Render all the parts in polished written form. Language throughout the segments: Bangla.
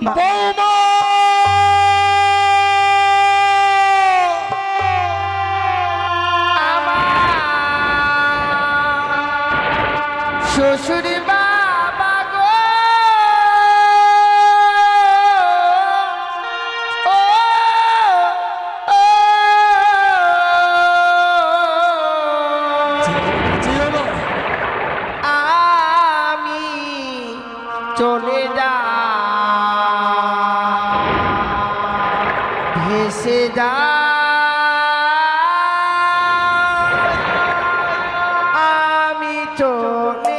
বৌমা শ্বশুরি বাবা গো ও ও আমি চলে যা ভেসে যা আমি চলে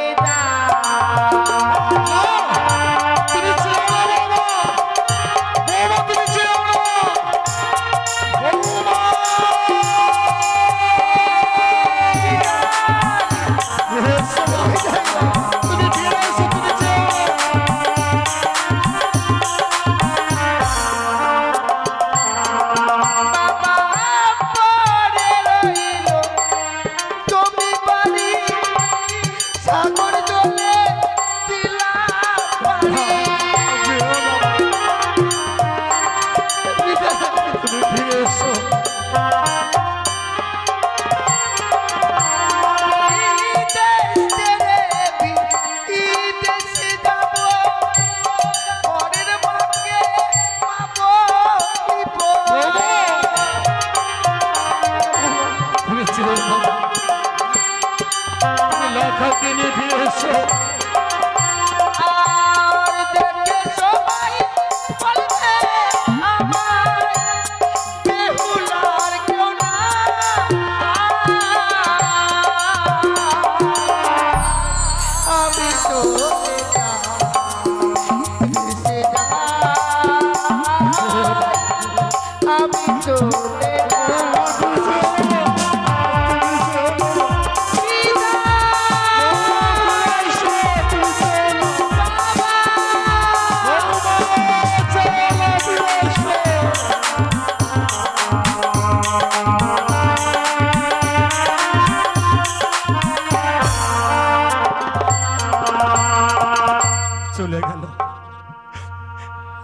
চলে গেল।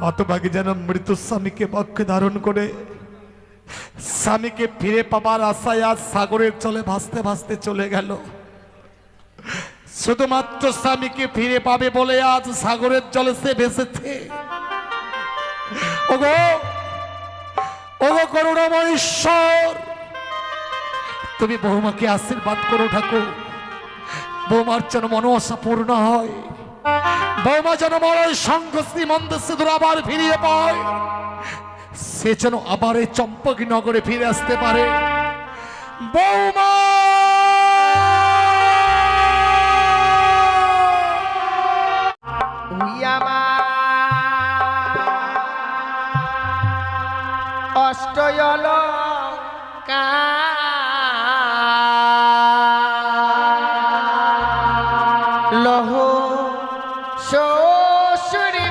হতভাগী যেন মৃত স্বামীকে পক্ষে ধারণ করে স্বামীকে ফিরে পাবার আশায় আজ সাগরের জলে ভাসতে ভাসতে চলে গেল। শুধুমাত্র স্বামীকে ফিরে পাবে বলে আজ সাগরের জলে সে ভেসেছে। ওগো ওগো করুণাময় ঈশ্বর, তুমি বৌমাকে আশীর্বাদ করো ঠাকুর। বৌমার যেন মনোবাসা পূর্ণ হয়, বৌমা যেন মরয় সঙ্গ শ্রীমন্ত সিঁদুর আবার ফিরিয়ে পায়, সে যেন আবার এই চম্পকী নগরে ফিরে আসতে পারে। বৌমা লহ শ্বশুরি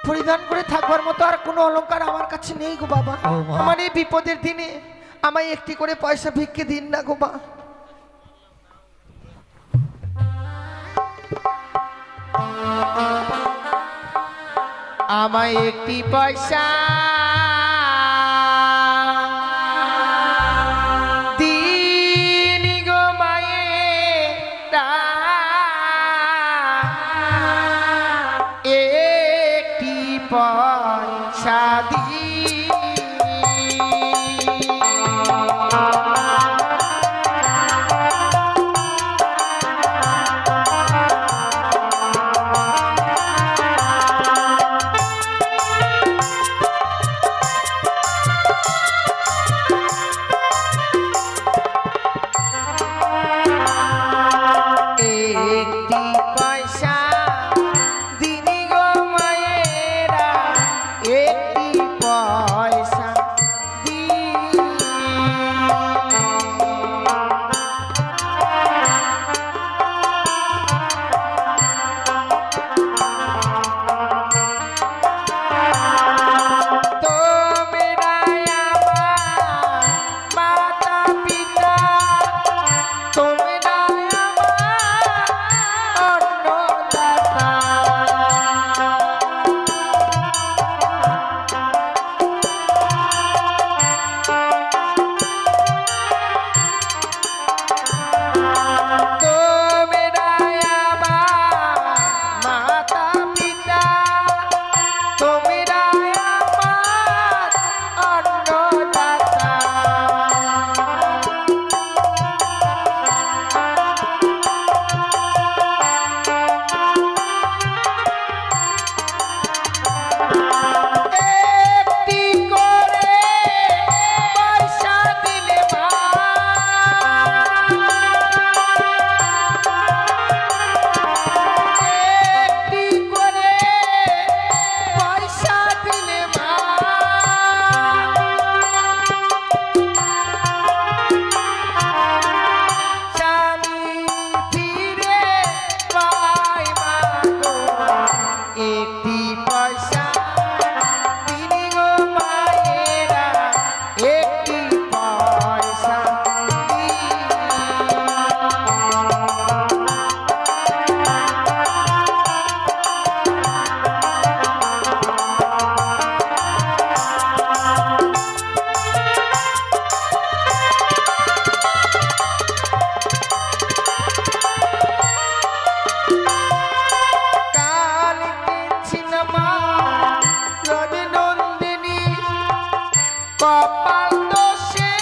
পরিধান করে থাকবার মতো আর কোনো অলংকার আমার কাছে নেই গো বাবা। ও মা। আমার এই বিপদের দিনে আমায় একটি করে পয়সা ভিক্ষে দিন না গো মা। আমায় একটি পয়সা দিন গো মায়েরা, একটি পয়সা দিন। একটি পয়সা দিন গো মায়েরা, একটি পয়সা দিন। তোমরা আমার মাতা পিতা, তোমরা আমার অন্নদাতা। তোমরা আমার মাতা পিতা, তোমরা আমার অন্নদাতা। একটি করে পয়সা দিলে মা, একটি করে পয়সা দিলে মা, স্বামী ফিরে পাই মা গো। একটি পয়সা দিন গো মায়েরা, একটি পয়সা দিন। কালকে ছিল মা রজনন্দিনী, কপাল দোষে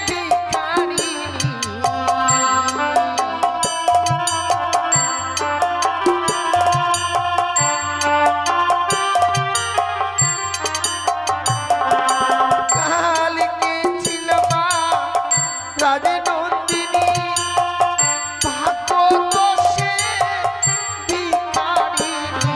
ভিখারিণী। কালকে ছিল মা রজনন্দিনী, ভাগ্য দোষে ভিখারিণী।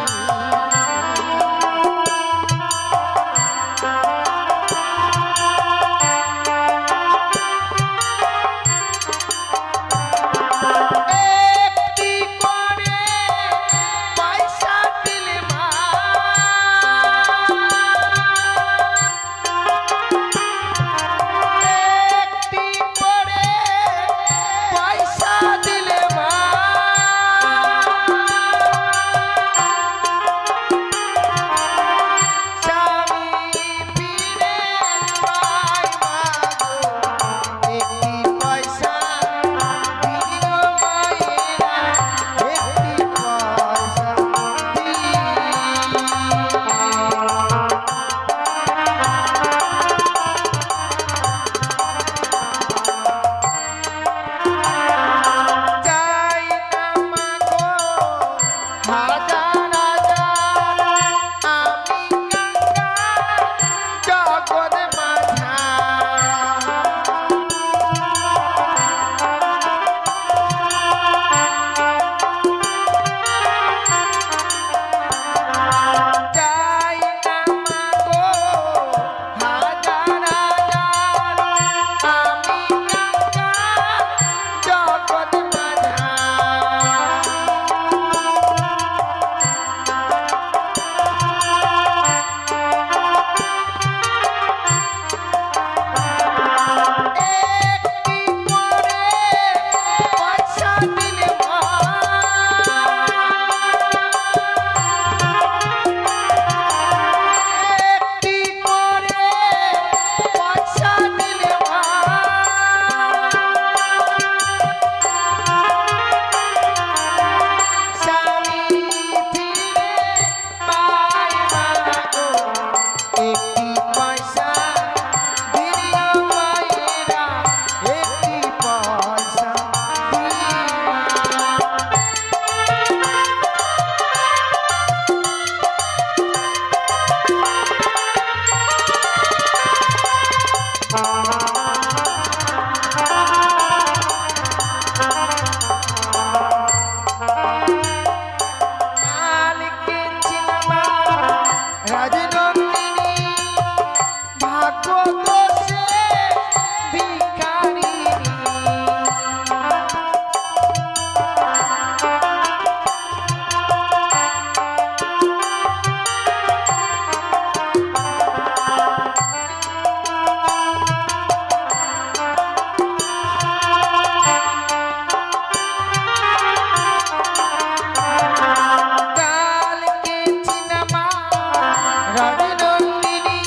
রণনন্দিনী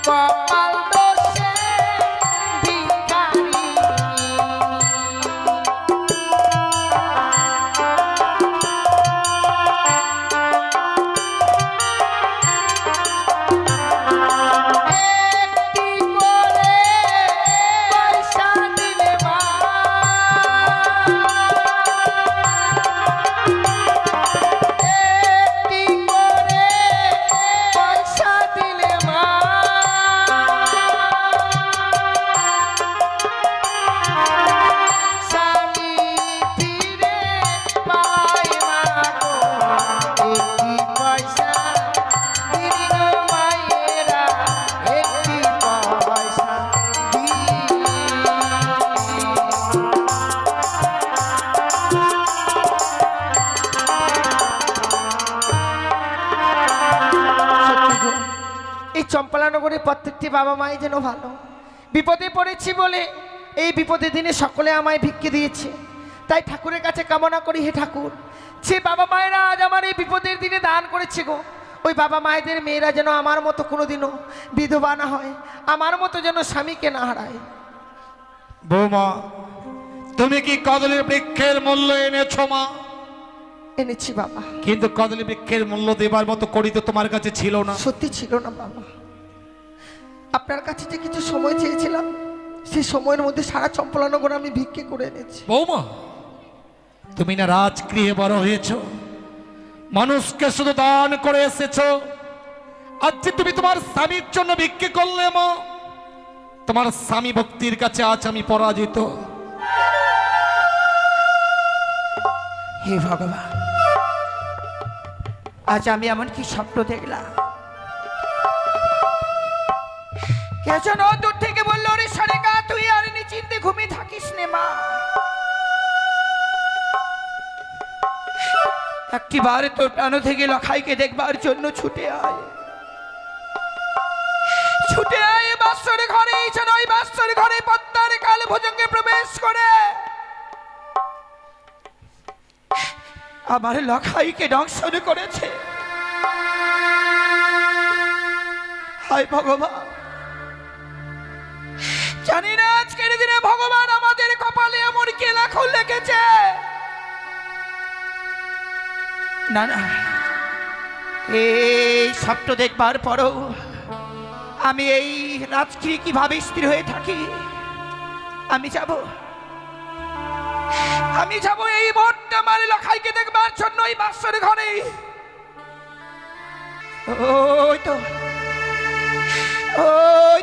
কপাল দোষে ভিখারিণী। একটি করে পয়সা দিলে মা, একটি করে পয়সা দিলে মা, স্বামী ফিরে পায় মা গো, একটি পয়সা দিলি গো মায়েরা, একটি পয়সা দিলি। সত্যি গো, এই চম্পলানগরের প্রত্যেকটি বাবা মাই যেন ভালো। বিপদে পড়েছি বলে এই বিপদের দিনে সকলে আমায় ভিক্ষে দিয়েছে। তাই ঠাকুরের কাছে কামনা করি, হে ঠাকুর, সে বাবা মায়েরা আজ আমার এই বিপদের দিনে দান করেছে গো, ওই বাবা মায়েদের মেয়েরা যেন আমার মতো কোনোদিনও বিধবা না হয়, আমার মতো যেন স্বামীকে না হারায়। বৌমা, তুমি কি কদলী বৃক্ষের মূল্য এনেছো মা? এনেছি বাবা। কিন্তু কদলী বৃক্ষের মূল্য দেবার মতো করি তো তোমার কাছে ছিল না। সত্যি ছিল না বাবা। আপনার কাছে যে কিছু সময় চেয়েছিলাম, সেই সময়ের মধ্যে সারা চম্পলানগর আমি ভিক্ষে করে এনেছি। বৌমা, তুমি না রাজগৃহে বড় হয়েছ, মানুষকে শুধু দান করে এসেছো, আজ যে তুমি তোমার স্বামীর জন্য ভিক্ষে করলে মা, তোমার স্বামী ভক্তির কাছে আজ আমি পরাজিত। হে ভগবান, আজ আমি এমন কি স্বপ্ন দেখলাম। কে যেন দূর থেকে বললো, রে সারেগা তুই আর নিশ্চিন্তে ঘুমিয়ে থাকিস নে মা, একটিবার তোর প্রাণ থেকে লখাইকে দেখবার জন্য ছুটে আয়, ছুটে আয় বাসর ঘরে। যেন ওই বাসর ঘরে পদ্মার কাল ভুজঙ্গে প্রবেশ করে আমার লখাইকে দংশন করেছে। হায় ভগবান, জানি না আজকের দিনে ভগবান আমাদের কপালে এমন কি লেখা লিখেছে। না না, এই স্বপ্ন দেখবার পরও আমি এই রাজগৃহে কিভাবে স্থির হয়ে থাকি। আমি যাব এই মুহূর্তে আমার লখাইকে দেখবার জন্য এই বাসর ঘরে। ওই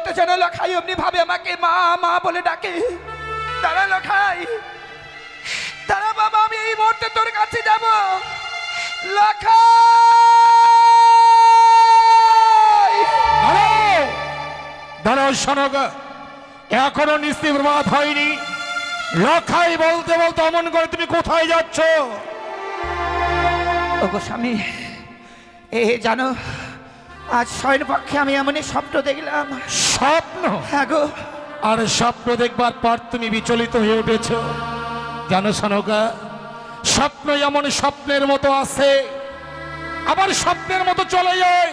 তো যেন লখাই অমনি ভাবে আমাকে মা মা বলে ডাকে। তারা লখাই, তারা বাবা, আমি এই মুহূর্তে তোর কাছে যাব। লখাই, দাঁড়াও শোনগ, এখনো নিশ্চিত প্রভাত হয়নি। লখাই বলতে বলতে অমন করে তুমি কোথায় যাচ্ছ? ওগো স্বামী, এ জানো আজ শয়ন পক্ষে আমি এমনই স্বপ্ন দেখলাম। স্বপ্ন? হ্যাঁ গো। আর স্বপ্ন দেখবার পর তুমি বিচলিত হয়ে উঠেছ। জানো শোনগা, স্বপ্ন এমন স্বপ্নের মতো আছে, আবার স্বপ্নের মতো চলে যায়।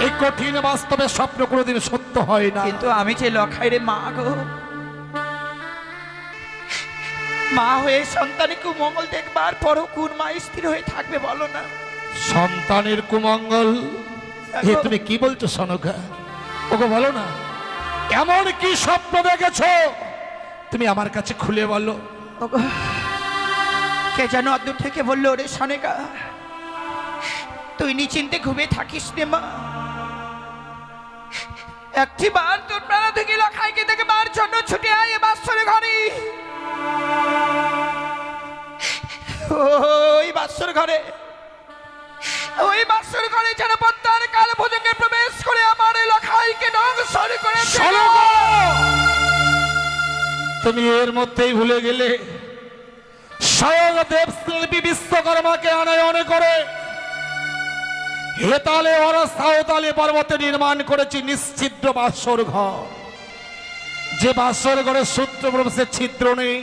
এই কঠিন বাস্তবে স্বপ্ন কোনোদিন সত্য হয় না। কিন্তু আমি যে লখাই রে মা গো, মা হয়ে সন্তানের কুমঙ্গল দেখবার পরও কোন মা স্থির হয়ে থাকবে বলো না? সন্তানের কুমঙ্গল? এ তুমি কি বলছো শোনগা? ওকে বলো না, এমন কি স্বপ্ন দেখেছো তুমি আমার কাছে খুলে বলো। ওগো, কে যেন অদূর থেকে বললো, রে সনেকা তুই নিশ্চিন্তে ঘুমিয়ে থাকিস রে মা, একটি বার তোর প্রাণ থেকে লখাইকে দেখবার জন্য ছুটে আয় বাসর ঘরে। ওই বাসর ঘরে, ওই বাসর ঘরে যেন পদ্মার কাল ভুজঙ্গে প্রবেশ করে আমার লখাইকে দংশন করেছে। তুমি এর মধ্যেই ভুলে গেলে স্বয়ং দেবশিল্পী বিশ্বকর্মাকে আনয়ন করে হেতালে ওরা সাঁওতালি পর্বতে নির্মাণ করেছি নিশ্ছিদ্র বাসর ঘর। যে বাসর ঘরে সূত্র প্রবেশের ছিদ্র নেই,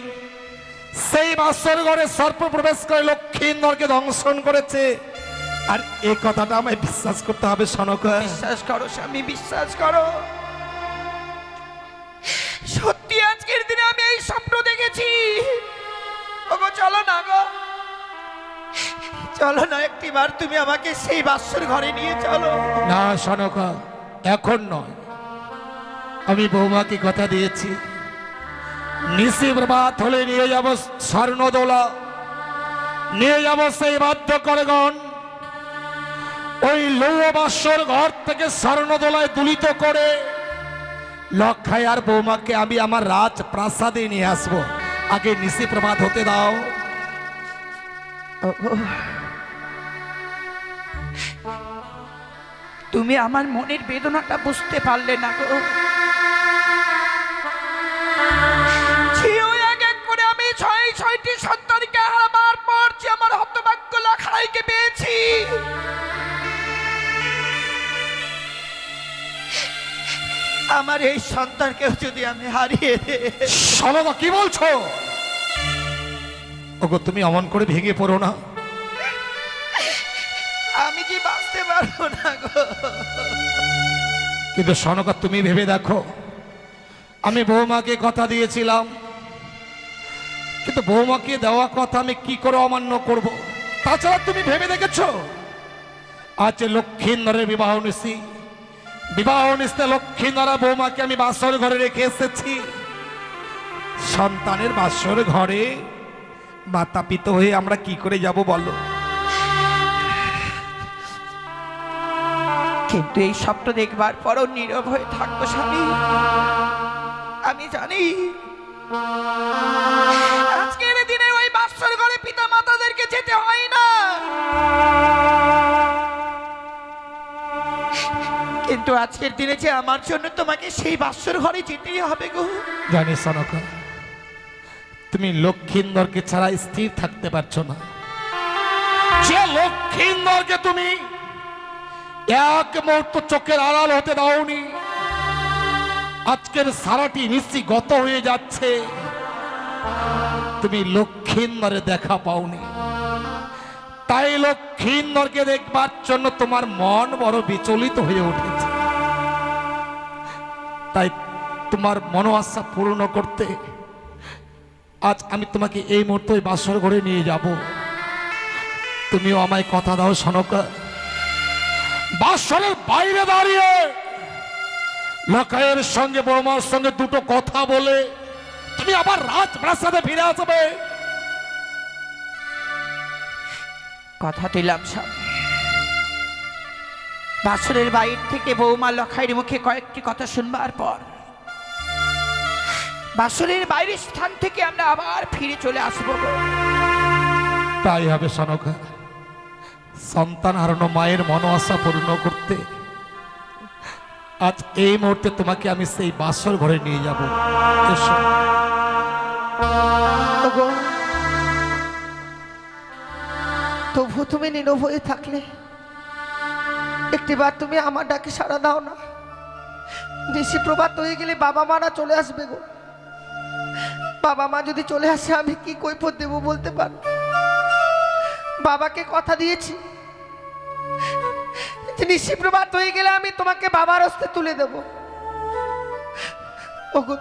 সেই বাসর ঘরে সর্প প্রবেশ করে লক্ষ্মীন্দরকে দংশন করেছে আর এই কথাটা আমায় বিশ্বাস করতে হবে সনকা। বিশ্বাস করো স্বামী, বিশ্বাস করো। সত্যি আজকের দিনে আমি এই স্বপ্ন দেখেছি। ওগো চলো না গো, চলো না একটিবার তুমি আমাকে সেই বাসর ঘরে নিয়ে চলো। না সনকা, এখন নয়। আমি বৌমাকে কথা দিয়েছি, নিশি প্রভাত হলে নিয়ে যাব স্বর্ণদোলা, নিয়ে যাব সেই বাদ্যকরগণ, ওই লৌহ বাসর ঘর থেকে স্বর্ণদোলায় দুলিত করে লক্ষায় আর বৌমাকে আমি আমার রাজ প্রাসাদে নিয়ে আসবো। আগে নিশি প্রভাত হতে দাও। তুমি আমার মনের বেদনাটা বুঝতে পারলে না গো। আমি ছয়টি সন্তানকে হারাবার পর যে আমার হতভাগ্য লখাইকে পেয়েছি, আমার এই সন্তানকেও যদি আমি হারিয়ে দেই। সনকা কি বলছো? ওগো তুমি অমন করে ভেঙে পড়ো না। আমি কি বাঁচতে পারবো না গো? কিন্তু সনকা তুমি ভেবে দেখো, আমি বৌমাকে কথা দিয়েছিলাম, কিন্তু বৌমাকে দেওয়া কথা আমি কি করে অমান্য করব? তাছাড়া তুমি ভেবে দেখেছো আজ লক্ষ্মীন্দরের বিবাহ নিশি, বিবাহ নিশিতে লক্ষ্মীন্দরা বৌমাকে আমি বাসর ঘরে রেখে এসেছি। সন্তানের বাসর ঘরে মাতা পিতা হয়ে আমরা কি করে যাব বলো? কিন্তু এই স্বপ্ন দেখবার পরও নীরব হয়ে থাকবো স্বামী। আমি জানি আজকের দিনে ওই বাসর ঘরে পিতা মাতাদেরকে যেতে হয় না, কিন্তু আজকের দিনে যে আমার জন্য তোমাকে সেই বাসর ঘরে যেতেই হবে গো। জানি সনকা, তুমি লক্ষ্মীন্দরকে ছাড়া স্থির থাকতে পারছো না। যে লক্ষ্মীন্দরকে তুমি এক মুহূর্ত চোখের আড়াল হতে দাওনি, আজকের সারাটি নিশ্চয়ই গত হয়ে যাচ্ছে, তুমি লক্ষ্মীন্দরে দেখা পাওনি। তাই লক্ষ্মীন্দরকে দেখবার জন্য তোমার মন বড় বিচলিত হয়ে উঠেছে। তাই তোমার মনোবাসা পূর্ণ করতে আজ আমি তোমাকে এই মুহূর্তে বাসর ঘরে নিয়ে যাব। তুমিও আমায় কথা দাও সনকা, বাসরের বাইরে দাঁড়িয়ে লকায়ের সঙ্গে বৌমার সঙ্গে দুটো কথা বলে তুমি আবার রাজপ্রাসাদে ফিরে আসবে। কথা দিলাম স্বামী। বাসরের বাইর থেকে বৌমা লখাইয়ের মুখে কয়েকটি কথা শুনবার পর বাসরের বাইরের স্থান থেকে আমরা আবার ফিরে চলে আসবো গো। তাই হবে সনকা, সন্তান হারানো মায়ের মনোবাসা পূর্ণ করতে আজ এই মুহূর্তে তোমাকে আমি সেই বাসর ঘরে নিয়ে যাব। এসো। ওগো, তবু তুমি নীরব হয়ে থাকলে একটিবার তুমি আমার ডাকে সাড়া দাও না। নিশি প্রভাত হয়ে গেলে বাবা মারা চলে আসবে গো। বাবা মা যদি চলে আসে আমি কি কৈফিয়ত দেবো বলতে পারো? বাবাকে কথা দিয়েছি নিশি প্রভাত হয়ে গেলে আমি তোমাকে বাবার হস্তে তুলে দেব। ওগো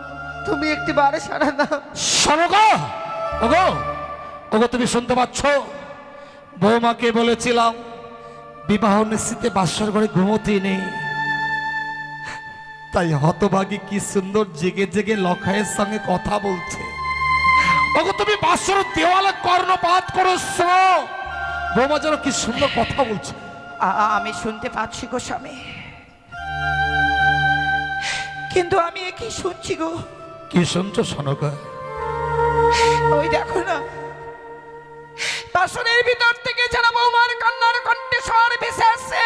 তুমি একটিবার সাড়া দাও। সনকা, ওগো ওগো তুমি শুনতে পাচ্ছ? বৌমাকে বলেছিলাম বিবাহ নিশ্চিতে বাসর ঘরে ঘুমোতে নেই, তাই হতভাগী কি সুন্দর জেগে জেগে লখায়ের সঙ্গে কথা বলছে। ওগো তুমি বাসর দেওয়ালে কর্ণপাত করছো, বৌমা যেন কি সুন্দর কথা বলছে। আমি শুনতে পাচ্ছি গো স্বামী, কিন্তু আমি কি শুনছি গো? কি শুনছো সনকা? ওই দেখো না, বাসনের ভিতর থেকে যেন বৌমার কান্নার কণ্ঠে স্বর ভেসে আসছে।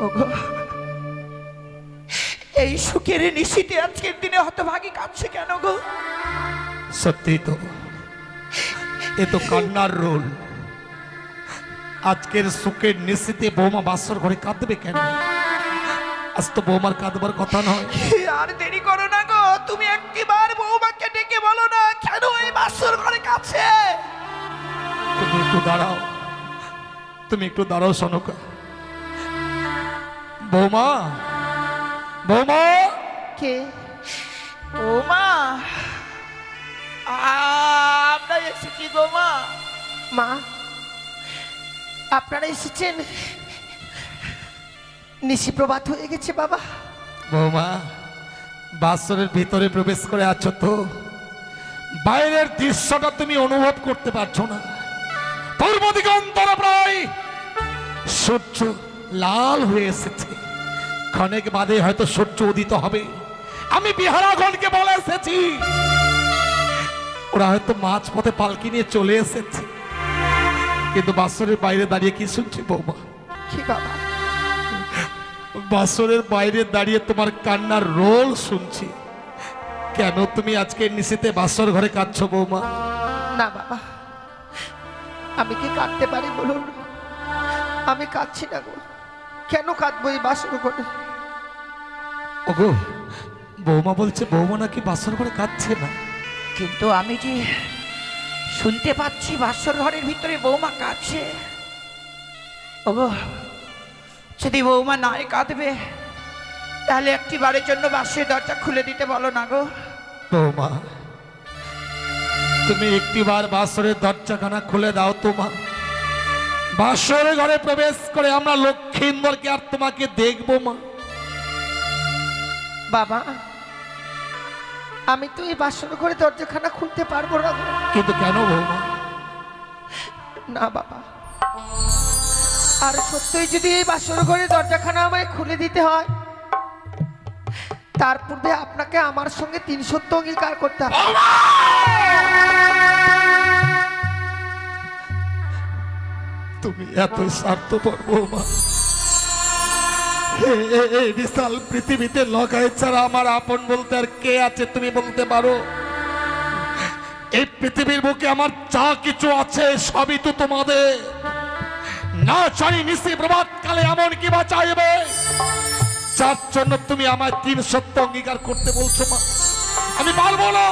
ওগো, এই সুখের নিশিতে আজকের দিনে হতভাগী কাঁদছে কেন গো? সত্যি তো, এ তো কান্নার রোল। আজকের সুখের নিশ্চিতে বৌমা বাসর ঘরে কাঁদবে কেন? আজ তো বৌমার কাঁদবার কথা নয়। আর দেরি করো না গো, তুমি একটিবার বৌমাকে ডেকে বলো না কেন এই বাসর ঘরে কাছে। তুমি একটু দাঁড়াও, তুমি একটু দাঁড়াও সনকা। বৌমা, বৌমা, কে? ও মা, আমরা এসেছি গো মা। মা, আপনারা এসেছেন? নিশি প্রভাত হয়ে গেছে বাবা। বৌমা, বাসরের ভিতরে প্রবেশ করে আছো তো, বাইরের দৃশ্যটা তুমি অনুভব করতে পারছো না। পূর্ব দিগন্তরে প্রায় সূর্য লাল হয়ে এসেছে, ক্ষণেক বাদে হয়তো সূর্য উদিত হবে। আমি বিহারাগণকে বলে এসেছি, ওরা হয়তো মাঝ পথে পালকি নিয়ে চলে এসেছে, কিন্তু বাসরের বাইরে দাঁড়িয়ে কি শুনছি বৌমা? কি বাবা? বাসরের বাইরে দাঁড়িয়ে তোমার কান্নার রোল শুনছি। কেন তুমি আজকে নিশীতে বাসর ঘরে কাঁদছো বৌমা? না বাবা, আমি কি কাঁদতে পারি বলুন? আমি কাঁদছি না গো। কেন কাঁদবো এই বাসর ঘরে? ওগো, বৌমা বলছে বৌমা নাকি বাসর ঘরে কাঁদছে না। কিন্তু আমি যে শুনতে পাচ্ছি বাসর ঘরের ভিতরে বৌমা কাঁদছে। ওগো, যদি বৌমা নাই কাঁদবে তাহলে একটি বারের জন্য বাসের দরজা খুলে দিতে বলো না গো। বৌমা, তুমি একটিবার বাসরের দরজাখানা খুলে দাও তো মা। বাসরের ঘরে প্রবেশ করে আমরা লক্ষ্মীন্দরকে আর তোমাকে দেখবো মা। বাবা, আমি তো এই বাসর ঘরে দরজাখানা খুলতে পারবো না গো। কিন্তু কেন বৌমা? না বাবা, আর সত্যই যদি এই বাসর ঘরে দরজাখানা আমায় খুলে দিতে হয়, তার পূর্বে আপনাকে আমার সঙ্গে ৩০০ অঙ্গীকার করতে হবে। তুমি এত স্বার্থপর বৌমা। এই বিশাল পৃথিবীতে লগাই ছাড়া আমার আপন বলতে আর কে আছে তুমি বলতে পারো? এই পৃথিবীর বুকে আমার যা কিছু আছে সবই তো তোমাদের। না জানি নিশি প্রভাত কালে এমন কি বা চাইবে যার জন্য তুমি আমায় ৩০০ অঙ্গীকার করতে বলছো মা? আমি পারবো না,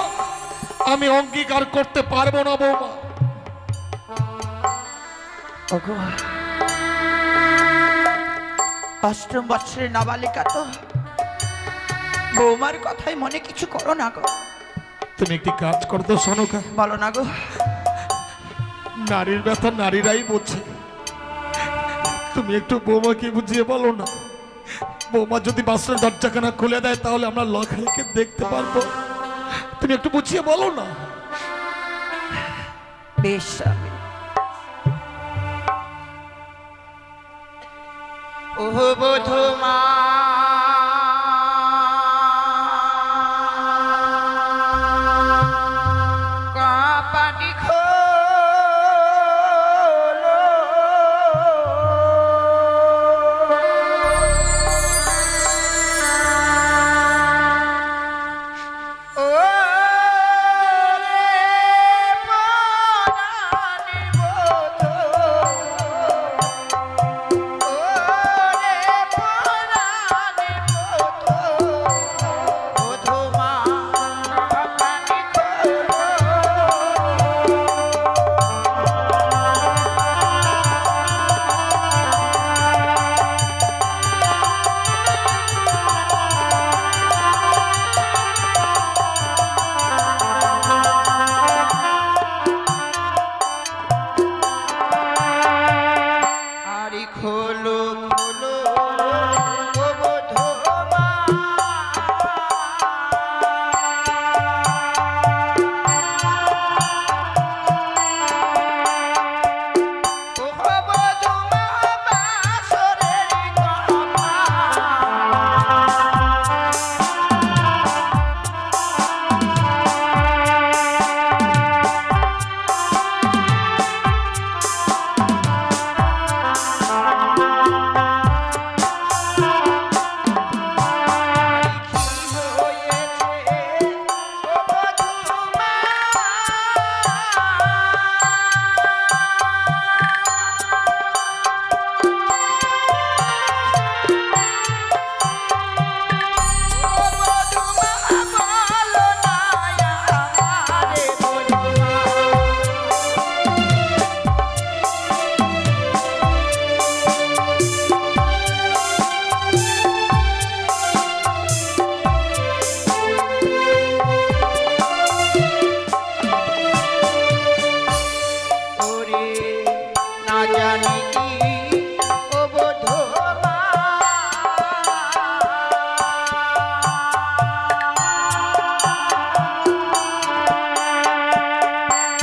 আমি অঙ্গীকার করতে পারবো না বৌমা। ওগো, অষ্টম বৎসরের নাবালিকা তো, বৌমার কথাই মনে কিছু করো না গো। তুমি একটি কাজ করো তো সনকা। বলো না গো। নারীর ব্যথা নারীরাই বোঝে, তুমি একটু বৌমাকে বুঝিয়ে বলো না। বৌমা যদি বাসের দরজাখানা খুলে দেয় তাহলে আমরা লখাইকে দেখতে পারবো। তুমি একটু বুঝিয়ে বলো না। বেশ, আমি ওহ বধূমা, কাপাটি খোলো, ও রে পরাণী বধূ, ওরে পরাণ না জানি কি ও বধূ মা।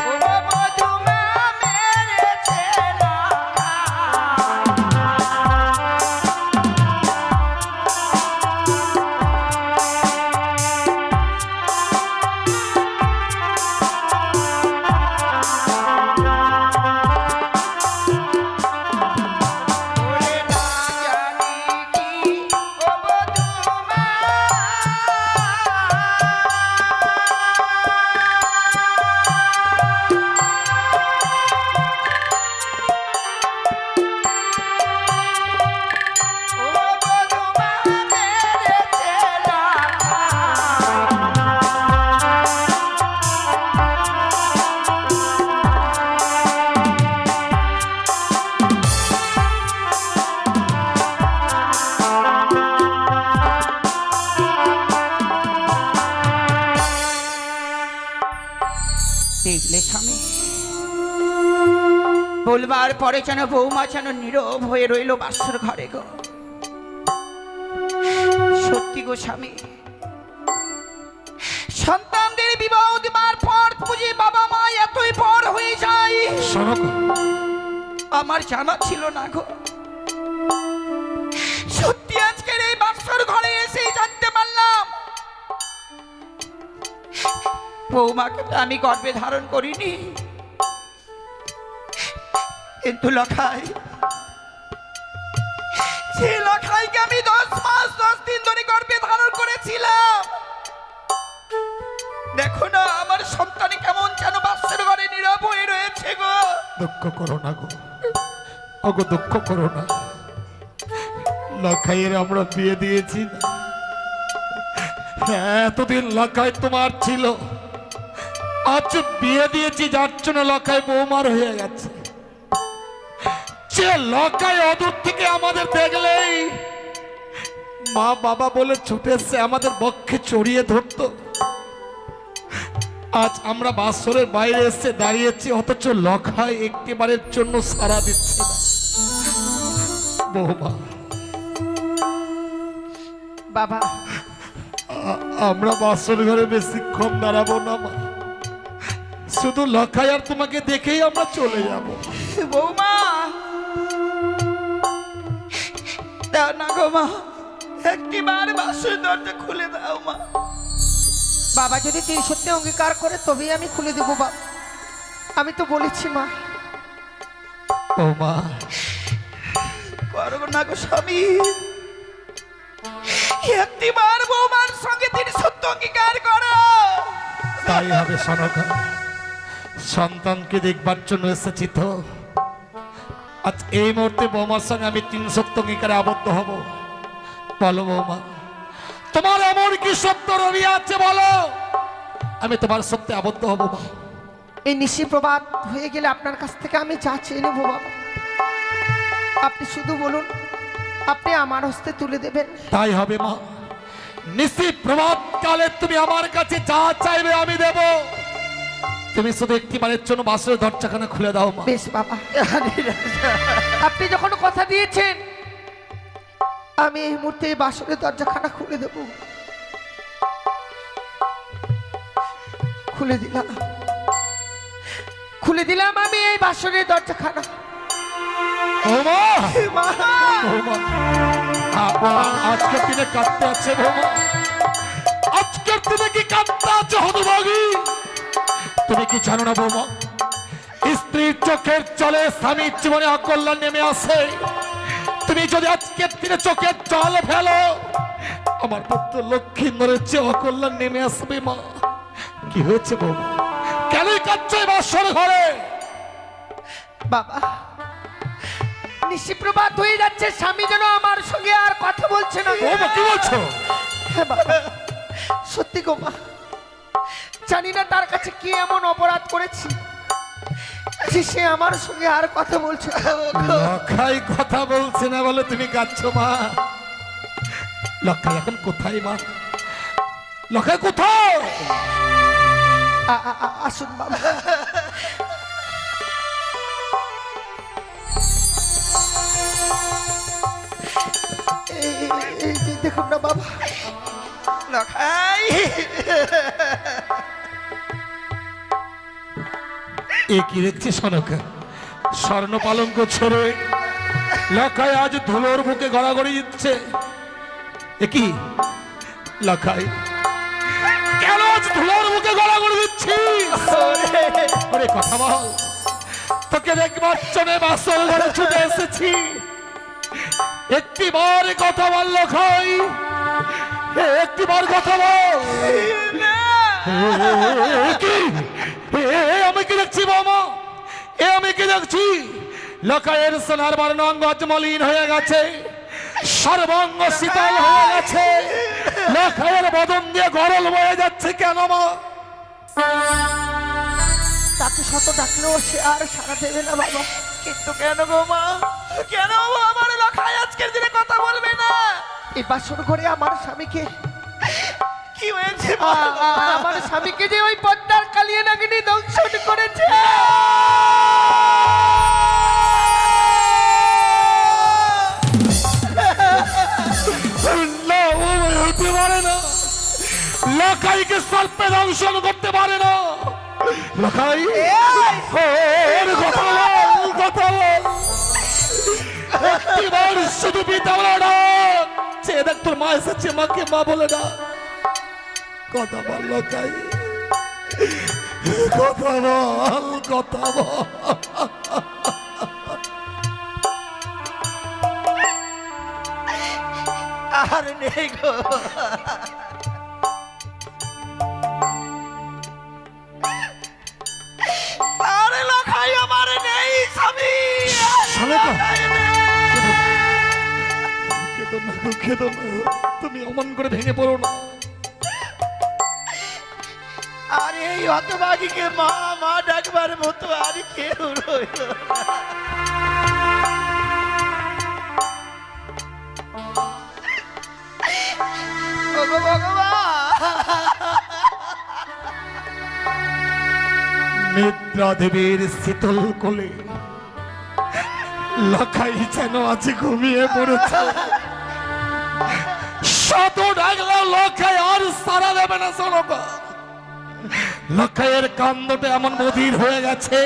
ও বধূ মা মেরেছে ওরে না জানি কি ও বধূ মা। ও বধূ মা মেরেছে দেখলে স্বামী, বলবার পরে যেন বৌমা যেন নীরব হয়ে রইল বাসর ঘরে গো। সত্যি গো স্বামী, সন্তানদের বিবাহ দেবার পর বুঝি বাবা মা এতই পর হয়ে যায় শোনো গো, আমার জানা ছিল না গো। সত্যি আজকের এই বাসর ঘরে এসেই জানতে পারলাম বৌমাকে তো আমি গর্ভে ধারণ করিনি, কিন্তু লখাই, সে লখাইকে আমি 10 মাস 10 দিন ধরে গর্ভে ধারণ করেছিলাম। দেখো না আমার সন্তান কেমন যেন বাসর ঘরে নীরব হয়ে রয়েছে গো। দুঃখ করো না গো, ওগো দুঃখ করো না। লখাইয়ের আমরা বিয়ে দিয়েছি না, হ্যাঁ, এতদিন লখাই তোমার ছিল, আজ বিয়ে দিয়েছি যার জন্য লখাই বৌমার হয়ে গেছে। যে লখাই অদূর থেকে আমাদের দেখলেই মা বাবা বলে ছুটে এসে আমাদের বক্ষে চড়িয়ে ধরতো, আজ আমরা বাসরের বাইরে এসে দাঁড়িয়েছি, অথচ লখাই একটিবারের জন্য সাড়া দিচ্ছে না। বৌমা, বাবা, আমরা বাসর ঘরে বেশিক্ষণ দাঁড়াবো না মা, শুধু লখাই আর তোমাকে দেখেই আমরা চলে যাব। বৌমা দাও না গো মা, একটিবার বাসর দরজা খুলে দাও মা। বাবা যদি তুই সত্যি অঙ্গীকার করে তবেই আমি খুলে দেবো বাবা। আমি তো বলেছি মা। বৌমা, করো না গো স্বামী, একটিবার বৌমার সঙ্গে তিনি সত্য অঙ্গীকার করো। তাই হবে সনকা, সন্তানকে দেখবার জন্য এসেছি তো। আজ এই মুহূর্তে বৌমার সঙ্গে আমি 3 সত্য অঙ্গীকারে আবদ্ধ হব। বলো বৌমা, তোমার এমন কি সত্য রবি আছে বলো, আমি তোমার সত্যে আবদ্ধ হব। এই নিশি প্রবাদ হয়ে গেলে আপনার কাছ থেকে আমি যা চেয়ে নেবো বাবা। আপনি শুধু বলুন, আপনি আমার হস্তে তুলে দেবেন। তাই হবে মা, নিশি প্রভাত কালে তুমি আমার কাছে যা চাইবে আমি দেব। তুমি শুধু একটিবারের জন্য বাসরের দরজাখানা খুলে দাও মা। বেশ বাবা, আপনি যখন কথা দিয়েছেন আমি এই মুহূর্তে এই বাসরের দরজাখানা খুলে দেব। খুলে দিলাম, খুলে দিলাম আমি এই বাসরের দরজাখানা। বৌমা, মা, বৌমা, আজকের দিনে কাঁদতে আছে বৌমা, আজকের দিনে কি কাঁদতে আছে হতভাগী? তুমি কি জানো না বৌমা, স্ত্রীর চোখের জলে স্বামীর জীবনে অকল্যাণ নেমে আসে। তুমি যদি আজকের দিনে চোখের জল ফেলো, আমার পুত্র লক্ষ্মীন্দরের চেয়ে অকল্যাণ নেমে আসবে মা। কি হয়েছে বৌমা, কেন কাঁদছো এই বাসর ঘরে? বাবা, নিশিপ্রভাত হয়ে যাচ্ছে, স্বামী যেন আমার সঙ্গে আর কথা বলছে না। বৌমা কি বলছো? হ্যাঁ বাবা, সত্যি গো মা, জানি না তার কাছে কি এমন অপরাধ করেছি যে সে আমার সঙ্গে আর কথা বলছে না। লখাই কথা বলছে না বলে তুমি কাঁদছো মা? লখাই এখন কোথায় মা? লখাই কোথায়? আসুন বাবা। দেখুন না বাবা। লখাই এ কি দেখছি সনকা, স্বর্ণ পালঙ্ক ছেড়ে লখাই আজ ধুলোর বুকে গড়াগড়ি দিচ্ছে। এ কি লখাই, কেন আজ ধুলোর বুকে গড়াগড়ি দিচ্ছিস? আরে কথা বল, তোকে দেখবার চনে বাসর ঘরে ছুটে এসেছি, একটিবার কথা বল লখাই, একটিবার কথা বল। কি আমি কি দেখছি বাবা, এ আমি কি দেখছি? লখাইয়ের সোনার বর্ণাঙ্গ আজ মলিন হয়ে গেছে, সর্বাঙ্গ শীতল হয়ে গেছে, লখাইয়ের বদন দিয়ে গরল বয়ে যাচ্ছে। কেন মা? তাকে শত ডাকলেও সে আর সারা দেবে না বাবা। কিন্তু কেন গো মা, কেন আমার লখাই আজকের দিনে কথা বলবে না? এই বাসর ঘরে আমার স্বামীকে, কি হয়েছে আমার স্বামীকে যে ওই পদ্মার কালিয়ে নাগিনী দংশন করেছে। না, ও হতে পারে না, লখাইকে সর্পে দংশন করতে পারে না। লখাই ওর কথা বল, কথা বল, একটিবার শুধু পিতা বলে ডাক, চেয়ে দেখ তোর মা এসেছে, মাকে মা বলে ডাক। কথা বল লখাই, কথা বল, কথা বল। আর নেই গো, আরে লখাই আমার নেই স্বামী। সনকা, কেঁদো না গো, কেঁদো না, তুমি অমন করে ভেঙে পড়ো না। আরে এই হতভাগীকে মা মা ডাকবার মতো আর কেউ রইল না। ওগো ভগবান, নিদ্রা দেবীর শীতল কোলে লখাই যেন আজ ঘুমিয়ে পড়েছে। শত ডাকলেও লখাই আর সারা দেবে না। সনকা, লখাইয়ের কান্দটা এমন বধির হয়ে গেছে,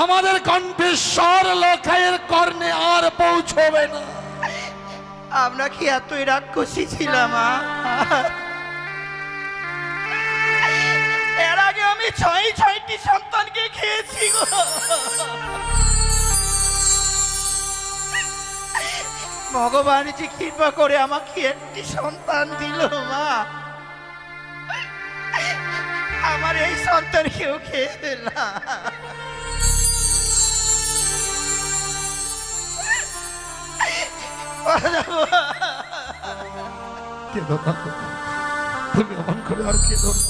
আমাদের কণ্ঠেশ্বর লখাইয়ের কর্ণে আর পৌঁছবে না। আমরা কি এতই রাক্ষসী ছিলাম? এর আগে আমি ছয়টি সন্তানকে খেয়েছি গো। ভগবান যে কৃপা করে আমাকে একটি সন্তান দিল মা, আমার এই সন্তানকেও খেয়ে দিলাম। কেঁদো না, তুমি অমন করে আর কেঁদো না।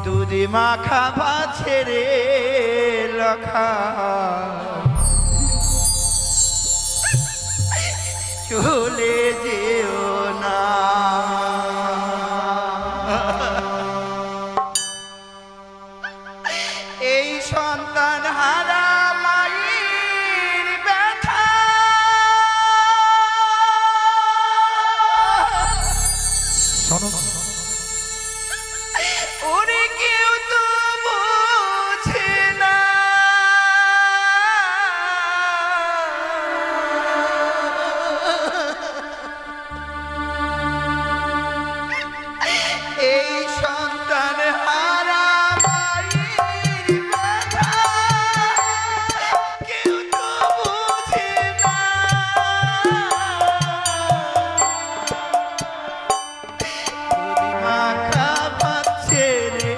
দুধে মাখা ভাছে রে লখা, চলে যেও না। এই সন্তান হারা মায়ের ব্যথা, সনকা, ওরে কেউ তো বোঝে না। এই সন্তান হারা মায়ের ব্যথা, কেউ তো বোঝে না। মাখা পাচ্ছে রে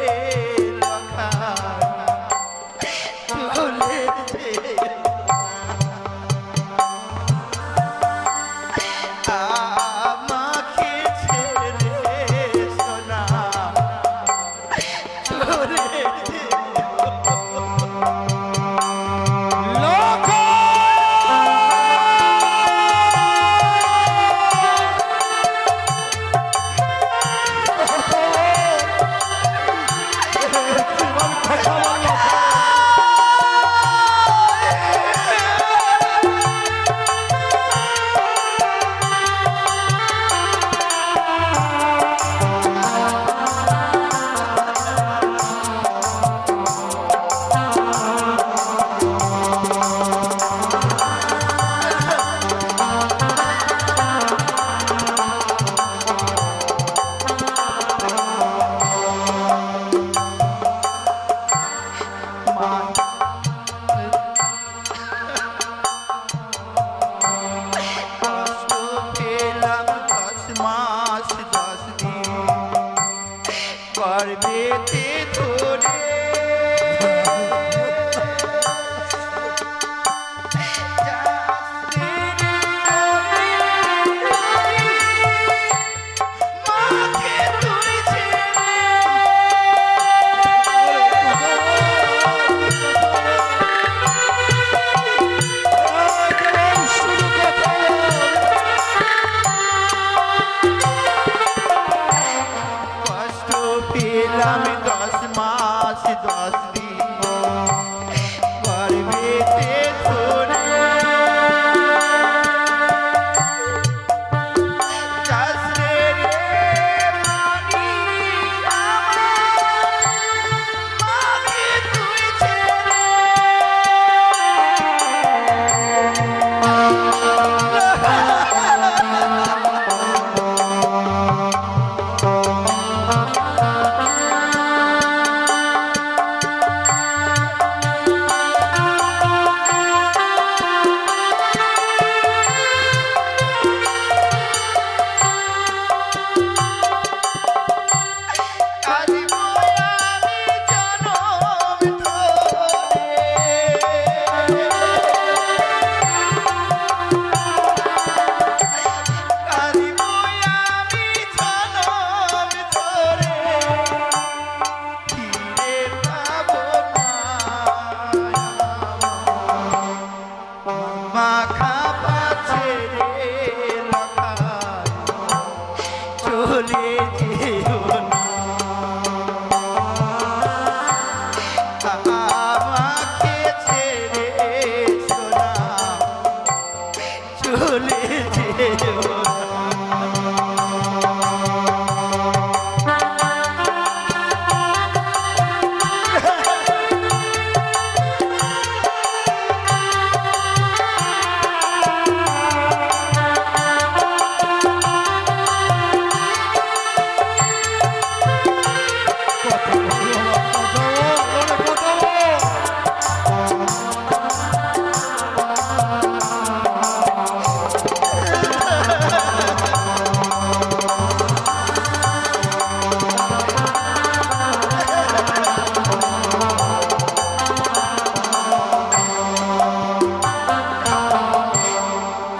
গর্বেতে ধরে মাকে তুই ছেড়ে কষ্ট পেলাম 10 মাস 10 দিন গর্বেতে ধরে যাচ্ছে রে মানি আমার মাকে তুই ছেড়ে কাঁদিব আমি জনম ধরে কাঁদিব আমি জনম ধরে ফিরে পাবো না মাখা ছেড়ে লখায় চলে যেও না আমাকে ছেড়ে সোনা চলে যেও না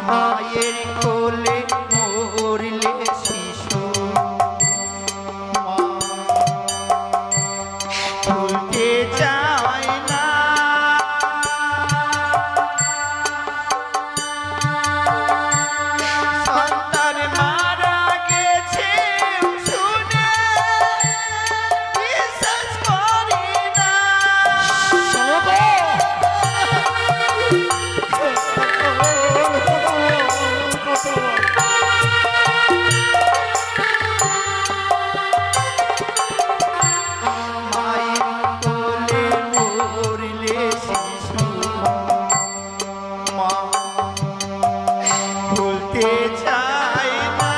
মায়ের কোলে মরলে শিশু মা ভুলতে চায় না সন্তান মারা গেছে শুনে বিশ্বাস করি না মায়ের কোলে মরলে শিশু মা ভুলতে চায় না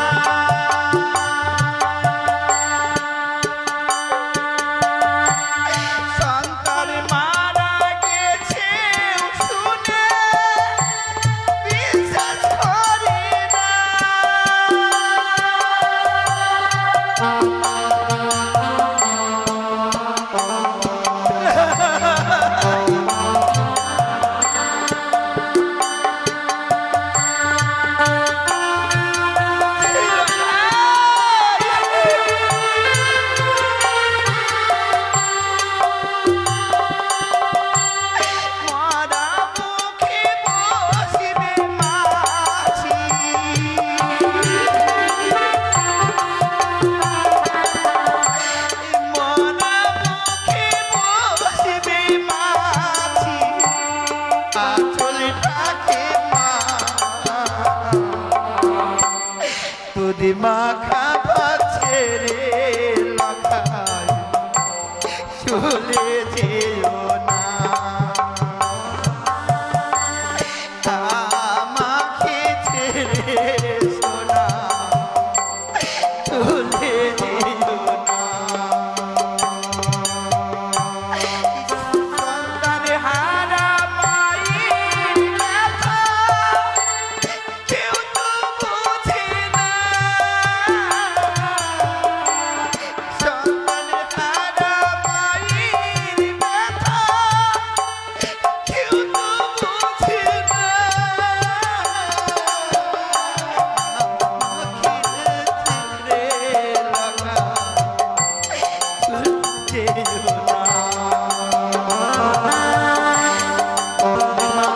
সন্তান মারা গেছে শুনে বিশ্বাস করি না মারা মুখে বসিবে মাছি মারা মুখে বসিবে মাছি আঁচলটাকে মা তোদের মাখা ছেড়ে লখায় চলে যেও না আমাকে ছেড়ে সোনা চলে যেও না সন্তান হারা মায়ের ব্যথা কেউ তো বোঝে না সন্তান যেও না, মা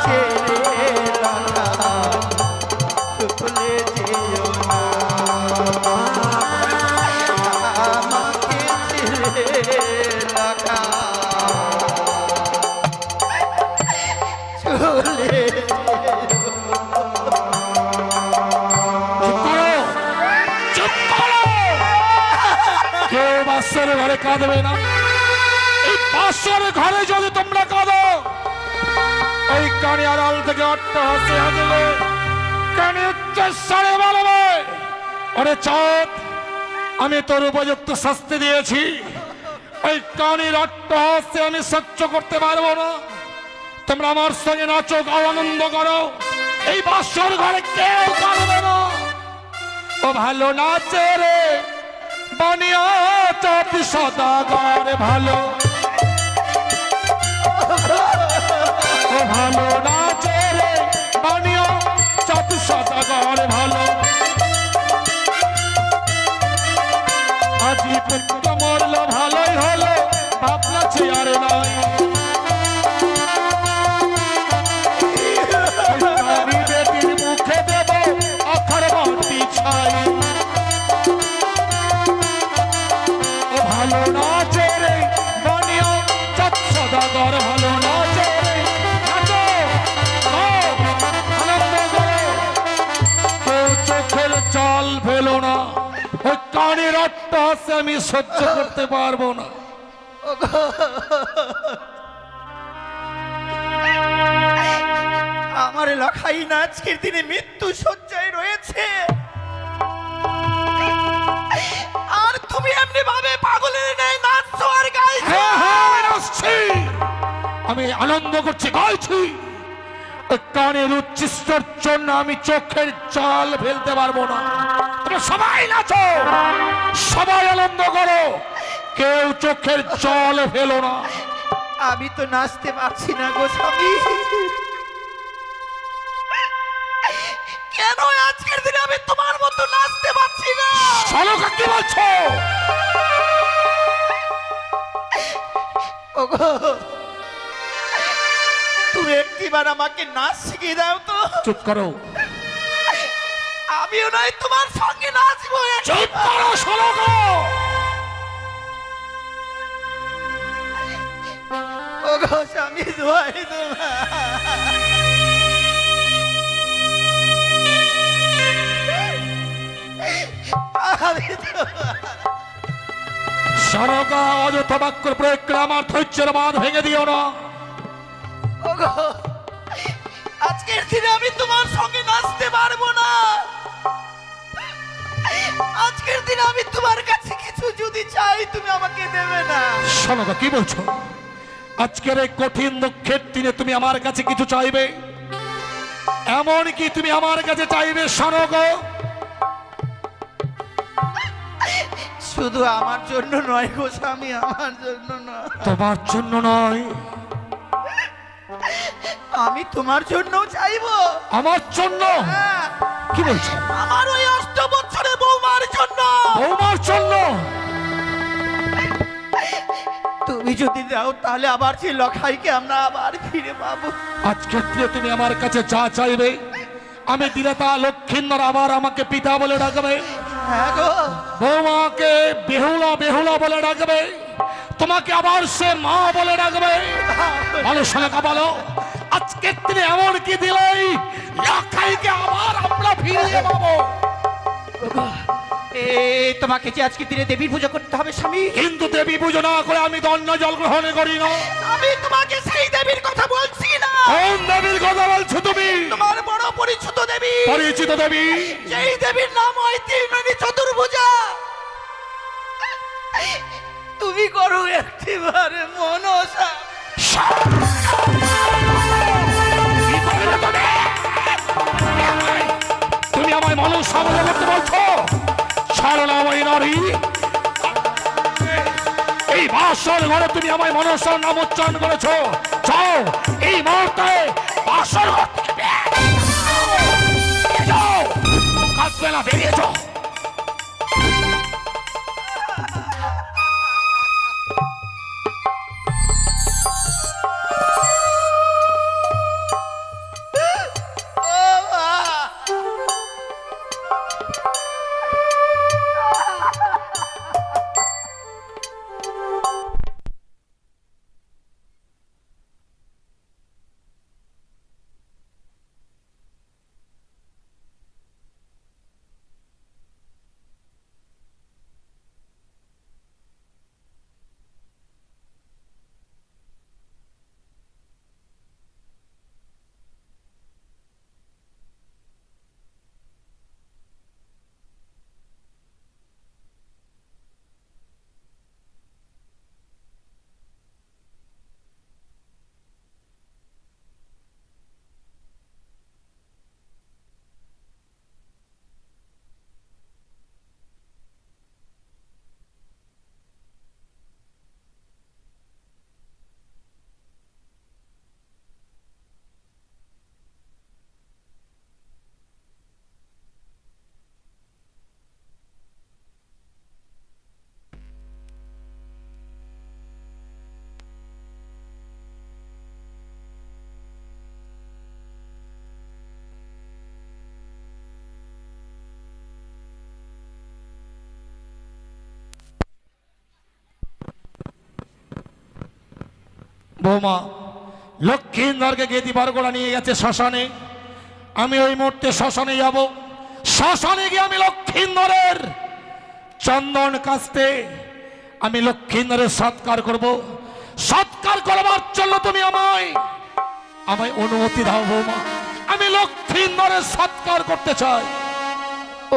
ছেড়ে রাখা ভুলে যেও না, আমাকে ছেড়ে রাখা চলে চুপ করো! কেউ বাসর ঘরে কাঁদবে না। এই বাসর ঘরে যদি তোমরা কাঁদো, ওই কানে আড়াল থেকে অট্টহাসি হাসবে, কানে উচ্চস্বরে বলবে, ওরে চাঁদ, আমি তোর উপযুক্ত শাস্তি দিয়েছি, ওই কানের অট্টহাসি আমি সহ্য করতে পারবো না। তোমরা আমার সঙ্গে নাচো, গাও, আনন্দ করো। এই বাসর ঘরে কেউ কাঁদবে না। ও ভালো নাচে রে বানিয়া চাঁদ সদাগর ভালো, ও ভালো নাচে রে বানিয়া চাঁদ সদাগর ভালো। আজি পুত্র মরল ভালোই হলো, ভাবনা আর নয়। আমি বেটির মুখে দেব অক্ষর বাটি ছাই। ও ভালো নাচে রে বানিয়া চাঁদ সদাগর ভালো নাচে রে, নাচো, গাও, আনন্দ করো। কেউ চোখের জল ফেলো না। ওই কানের অট্টহাসি আমি সহ্য করতে পারবো না। আমার লখাই না আজকের দিনে মৃত্যু শয্যায় রয়েছে, আর তুমি এমনি ভাবে পাগলের ন্যায় নাচছো আর গাইছো। হ্যাঁ, হ্যাঁ, আমি নাচছি, আমি আনন্দ করছি, গাইছি। ওই কানের উচ্ছিষ্টর জন্য আমি চোখের জল ফেলতে পারবো না। তোমরা সবাই নাচো, সবাই আনন্দ করো, কেউ চোখের জল ফেলো না। আমি তো নাচতে পারছি না গো স্বামী। কেন আজকের দিনে আমি তোমার মতো নাচতে পারছি না? শালকা কি বলছো? ওগো, তুমি একটিবার আমাকে নাচ শিখিয়ে দাও তো। চুপ করো, আমিও নয় তোমার সঙ্গে নাচবো। চুপ করো শালকা। ওগো স্বামী, দোয়াই তোমার। শালকা, অযথা বাক্য প্রয়োগ করে আমার ধৈর্যের বাঁধ ভেঙে দিও না। ওগো, আজকের দিনে আমি তোমার সঙ্গে নাচতে পারবো না। আজকের দিনে আমি তোমার কাছে কিছু যদি চাই, তুমি আমাকে দেবে না। শালকা কি বলছো? আজকের এই কঠিন দুঃখের দিনে তুমি আমার কাছে কিছু চাইবে? এমন কি তুমি আমার কাছে চাইবে শালকা? শুধু আমার জন্য নয় গো স্বামী, আমার জন্য নয়। তোমার জন্য নয়, আমি তোমার জন্য চাইবো। আমার জন্য? হ্যাঁ, কি বলছো? আমার ওই 8 বছরের বৌমার জন্য। বৌমার জন্য? তুমি যদি দাও তাহলে আবার সেই লখাইকে আমরা আবার ফিরে পাবো। আজকের দিনে তুমি আমার কাছে যা চাইবে, আমি দিলে তা লক্ষ্মীন্দর আবার আমাকে পিতা বলে ডাকবে, হ্যাঁ গো, বৌমাকে বেহুলা বেহুলা বলে ডাকবে, তোমাকে আবার সে মা বলে ডাকবে। বলো শালকা, বলো আজকের দিনে এমন কি দিলেই লখাইকে আবার আমরা ফিরিয়ে পাবো? তোমাকে যে আজকে দিনে দেবীর পুজো করতে হবে স্বামী। কিন্তু দেবী পুজো না করে আমি দণ্ড জল গ্রহণ করি না। আমি তোমাকে সেই দেবীর কথা বলছি না। কোন দেবীর কথা বলছো তুমি? তোমার বড় পরিচিত দেবী। পরিচিত দেবী? সেই দেবীর নাম হয় তির্ননী চতুর্ভুজা। তুমি করো একটিবারে মনসা। কি করলে তুমি? তুমি আমায় মনসা বলে করতে বলছো? ছাড়লাম নারী, এই বাসর ঘরে তুমি আমায় মনসার নাম উচ্চারণ করেছো। যাও এই মুহূর্তে বাসর ঘর থেকে বেরিয়ে যাও, কাঁদবে না, বেরিয়ে যাও। বৌমা লক্ষ্মীন্দরকে গেদি বরগোড়া নিয়ে গেছে শ্মশানে। আমি ওই মুহূর্তে শ্মশানে যাব। শ্মশানে গিয়ে আমি লক্ষ্মীন্দরের চন্দন কাস্তে আমি লক্ষ্মীন্দরের সৎকার করব। সৎকার করবার জন্য তুমি আমায় অনুমতি দাও বৌমা। আমি লক্ষ্মীন্দরের সৎকার করতে চাই।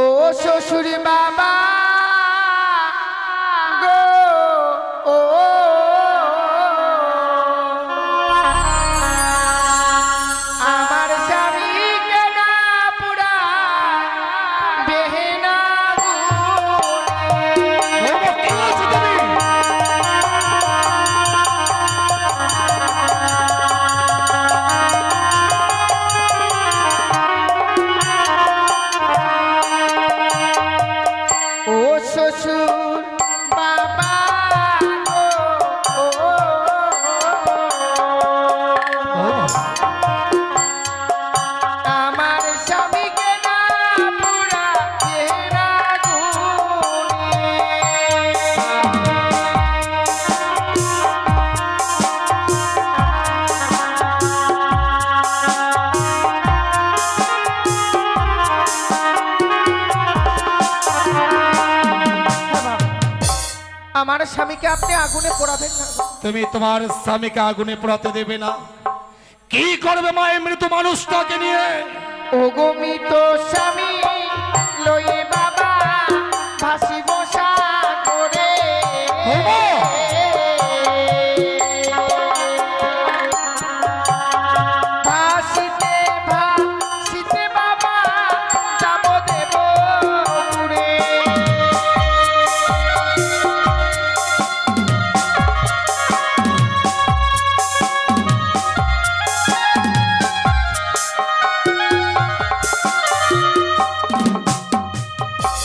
ও শ্বশুর বাবা গো, ও আমার স্বামীকে না পুরায় বেহেনা গুনে। বৌমা, কি বলছো তুমি? ও শ্বশুর বাবা গো, ও আমার স্বামীকে না পুরা বেহেনা গুনে। আমার স্বামীকে আপনি আগুনে পোড়াবেন না গো। তুমি তোমার স্বামীকে আগুনে পোড়াতে দেবে না? কি করবে মা এই মৃত মানুষটাকে নিয়ে? ও গো মৃত স্বামী লয়ে বাবা ভাসিব সাগরে। বৌমা! ভাসিতে ভাসিতে বাবা যাব দেব পুরে।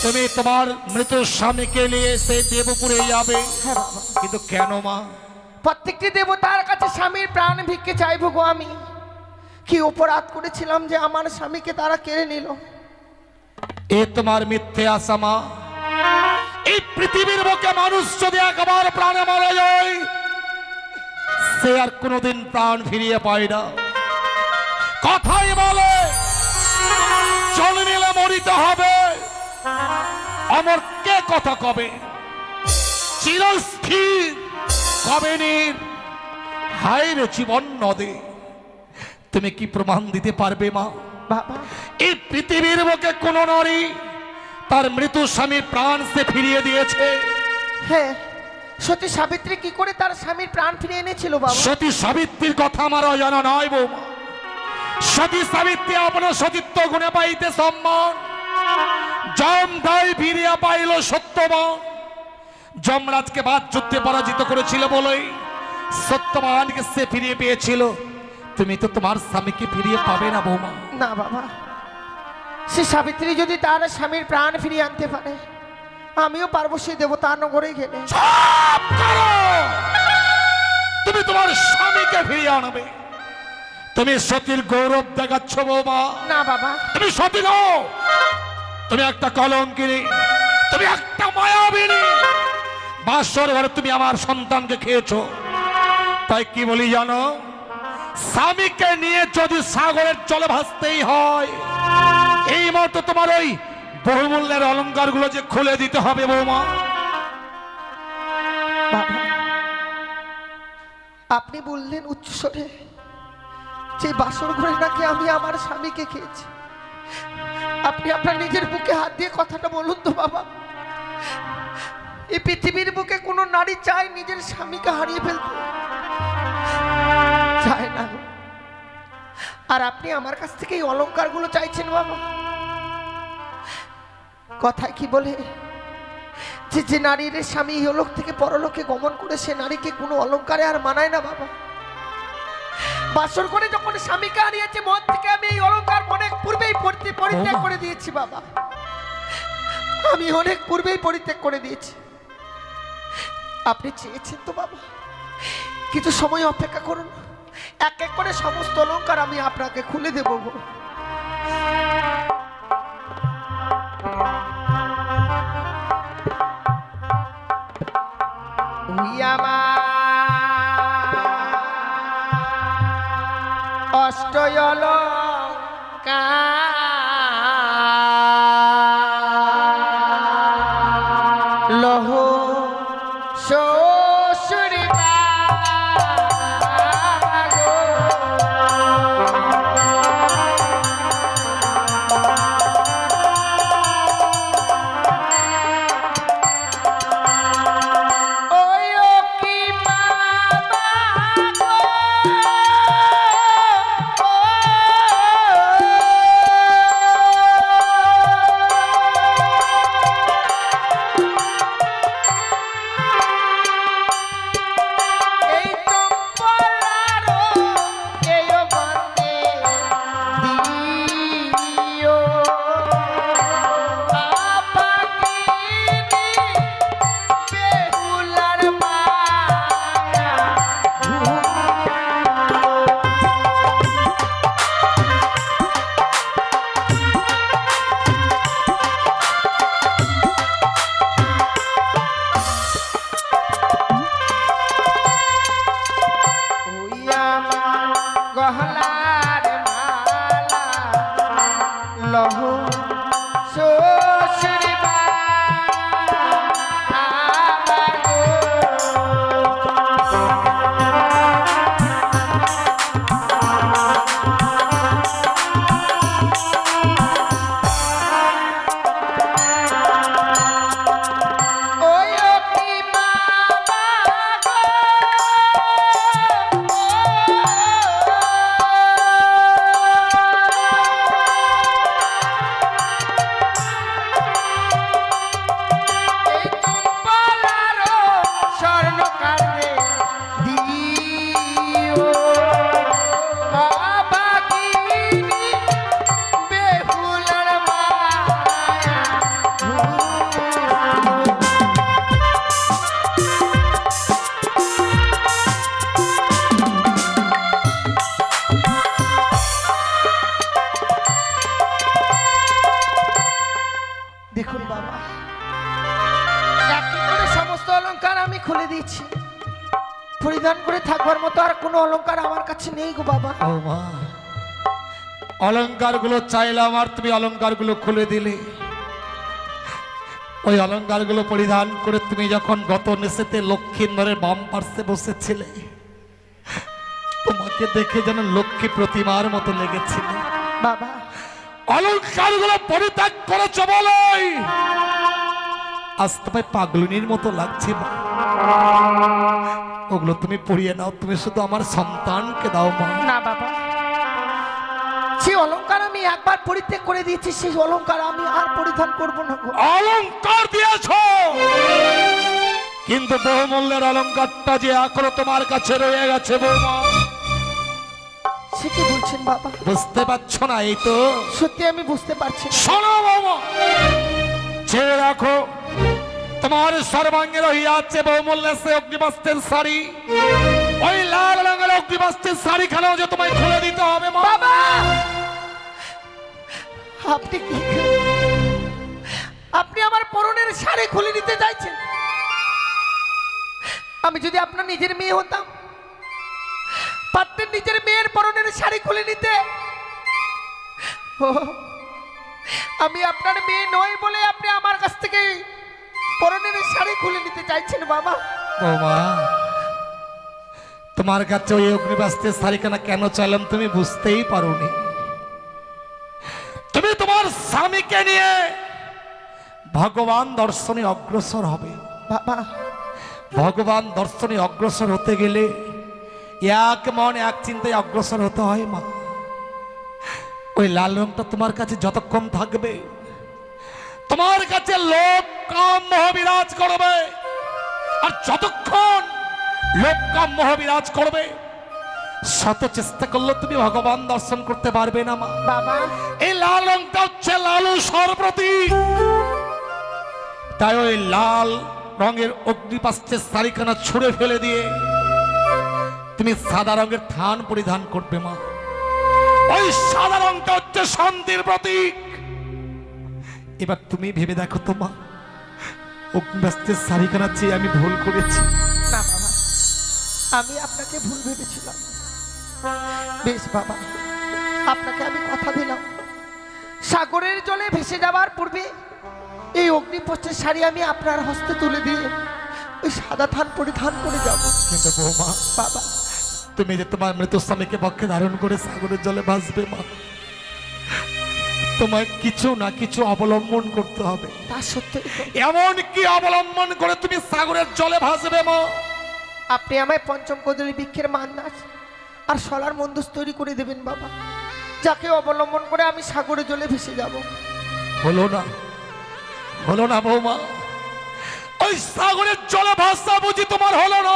তুমি তোমার মৃত স্বামীকে নিয়ে সেই দেবপুরে যাবে, হ্যাঁ বাবা, কিন্তু কেন মা? প্রত্যেকটি দেবতার কাছে স্বামীর প্রাণ ভিক্ষে চাইব গো। আমি কি অপরাধ করেছিলাম যে আমার স্বামীকে তারা কেড়ে নিল? এ তোমার মিথ্যে আশা মা। এই পৃথিবীর বুকে মানুষ যদি একবার প্রাণে মারা যায় সে আর কোনোদিন প্রাণ ফিরিয়ে পায় না। কথাই বলে জন্মিলে মরিতে হবে, অমর কে কথা কবে? চিরস্থির কবে নীর, হায় রে জীবন নদে। তুমি কি প্রমাণ দিতে পারবে মা? বাবা এই পৃথিবীর বুকে কোন নারী তার মৃত স্বামীর প্রাণ সে ফিরিয়ে দিয়েছে? হ্যাঁ, সতী সাবিত্রী কি করে তার স্বামীর প্রাণ ফিরিয়ে এনেছিল বাবা? সতী সাবিত্রীর কথা আমার অজানা নয় বৌমা। সতী সাবিত্রী আপনার সতীত্ব গুণে পাইতে সম্মান, যম দায় ফিরিয়া পাইল সত্যবান। যমরাজকে বাদ যুদ্ধে পরাজিত করেছিল বলেই সত্যবানকে সে ফিরিয়ে পেয়েছিল। তুমি তো তোমার স্বামীকে ফিরিয়ে পাবে না বৌমা। না বাবা, সে সাবিত্রী যদি তার স্বামীর প্রাণ ফিরিয়ে আনতে পারে, আমিও পারবো সেই দেবতার নগরে গেলে। চুপ করো! তুমি তোমার স্বামীকে ফিরিয়ে আনবে? তুমি সতীর গৌরব দেখাচ্ছ বৌমা। না বাবা, তুমি সতী নও, তুমি একটা কলঙ্কিনী, তুমি একটা মায়াবিনী। বাসর ঘরে তুমি আমার সন্তানকে খেয়েছো। তাই কি বলি জানো? স্বামীকে নিয়ে যদি সাগরের জলে ভাসতেই হয়, এই মতো তোমার ওই বহুমূল্যের অলংকার গুলো যে খুলে দিতে হবে বৌমা। বাবা আপনি বললেন উচ্চস্বরে যে বাসর ঘরে নাকি আমি আমার স্বামীকে খেয়েছি। আপনি আপনার নিজের বুকে হাত দিয়ে কথাটা বলুন তো বাবা। এই পৃথিবীর বুকে কোনো নারী চায় নিজের স্বামীকে হারিয়ে ফেলতে? চায় না। আর আপনি আমার কাছ থেকে এই অলংকারগুলো চাইছেন বাবা। কথায় কি বলে যে যে নারীর স্বামী ইহলোক থেকে পরলোকে গমন করে সে নারীকে কোনো অলংকারে আর মানায় না বাবা। বাসর করে যখন স্বামীকে হারিয়েছে মন থেকে আমি এই অলংকার অনেক পূর্বেই পরিত্যাগ করে দিয়েছি বাবা। আমি অনেক পূর্বেই পরিত্যাগ করে দিয়েছি। আপনি চেয়েছেন তো বাবা, কিছু সময় অপেক্ষা করুন, এক এক করে সমস্ত অলংকার আমি আপনাকে খুলে দেব। অষ্টয়লঙ্কার লহ শ্বশুর বাবা গো। ওই ও কি বাবা গো, এই চম্পলারো এই গন্ধে দিও আপাকিনি বেহুলার মায়া। ওই আমার গহলার মালা লহ শ্বশুর বাবা গো। ওই ও কি বাবা গো, এই চম্পলারো স্বর্ণকারে দিও আবাগিনী বেহুলার মায়া। দেখুন বাবা, এক এক করে সমস্ত অলংকার আমি খুলে দিয়েছি। পরিধান করে থাকবার মতো আর কোনো অলংকার আমার কাছে নেই গো বাবা। ও মা, অলংকার গুলো চাইলাম আর তুমি অলংকার গুলো খুলে দিলে। ওই অলংকার গুলো পরিধান করে তুমি যখন গত নেশাতে লক্ষ্মীন্দরের বাম পার্শ্বে বসেছিলে, তোমাকে দেখে যেন লক্ষ্মী প্রতিমার মতো লেগেছিল। বাবা অলংকার গুলো পরিত্যাগ করেছ বলে আজ তোমায় পাগলুনির মতো লাগছে মা। ওগুলো তুমি পরিয়ে নাও, তুমি শুধু আমার সন্তানকে দাও মা। না বাবা, সেই অলংকার আমি একবার পরিত্যাগ করে দিয়েছি, সেই অলংকার আমি আর পরিধান করব না গো। অলংকার দিয়েছ, কিন্তু বহুমূল্যের অলংকারটা যে এখনো তোমার কাছে রয়ে গেছে বৌমা। সে কি বলছেন বাবা? বুঝতে পারছো না? এই তো সত্যি আমি বুঝতে পারছি না। শোনো বৌমা, ছেড়ে রাখো, তোমার সর্বাঙ্গে রহিয়াছে বহুমূল্যের সে অগ্নিবস্ত্রের শাড়ি। ওই লাল রঙের অগ্নিবস্ত্রের শাড়িখানাও যে তোমায় খুলে দিতে হবে মা। বাবা আপনি কি, আপনি আমার পরনের শাড়ি খুলে নিতে চাইছেন? আমি যদি আপনার নিজের মেয়ে হতাম, পারতেন নিজের মেয়ের পরনের শাড়ি খুলে নিতে। ও, আমি আপনার মেয়ে নই বলে আপনি আমার কাছ থেকে পরনের শাড়ি খুলে নিতে চাইছেন বাবা। বৌমা, তোমার কাছে ওই অগ্নিবস্ত্রের শাড়িখানা কেন চাইলাম তুমি বুঝতেই পারোনি। তুমি তোমার স্বামীকে নিয়ে ভগবান দর্শনে অগ্রসর হবে। বাবা ভগবান দর্শনে অগ্রসর হতে গেলে এক মন এক চিন্তায় অগ্রসর হতে হয় মা। ওই লাল রংটা তোমার কাছে যতক্ষণ থাকবে, তোমার কাছে লোভ কাম মোহ বিরাজ করবে। আর যতক্ষণ লোভ কাম মোহ বিরাজ করবে, শত চেষ্টা করলে তুমি ভগবান দর্শন করতে পারবে না মা। বাবা এই লাল রংটা হচ্ছে লালসার প্রতীক। তাই ওই লাল রঙের অগ্নিপাস্ত্রের শাড়িখানা ছুঁড়ে ফেলে দিয়ে তুমি সাদা রঙের থান পরিধান করবে মা। ওই সাদা রংটা হচ্ছে শান্তির প্রতীক। এবার তুমি ভেবে দেখো তো মা, অগ্নিপাস্ত্রের শাড়িখানা চেয়ে আমি ভুল করেছি। না বাবা, আমি আপনাকে ভুল ভেবেছিলাম। বেশ বাবা, আপনাকে আমি কথা দিলাম, সাগরের জলে ভেসে যাওয়ার পূর্বে এই অগ্নিপোষ্ঠের শাড়ি আমি আপনার হস্তে তুলে দিয়ে ওই সাদা থান পরিধান করে যাব। কিন্তু বৌমা, বাবা, তুমি যে তোমার মৃত স্বামীকে পক্ষে ধারণ করে সাগরের জলে ভাসবে মা, তোমায় কিছু না কিছু অবলম্বন করতে হবে। তা সত্যি তো। এমন কি অবলম্বন করে তুমি সাগরের জলে ভাসবে মা? আপনি আমায় পঞ্চম কদলী বৃক্ষের মান্দাস আর সলার মন্দুস তৈরি করে দেবেন বাবা, যাকে অবলম্বন করে আমি সাগরের জলে ভেসে যাব। হলো না, হলো না বৌমা, ওই সাগরের জলে ভাসা বুঝি তোমার হলো না,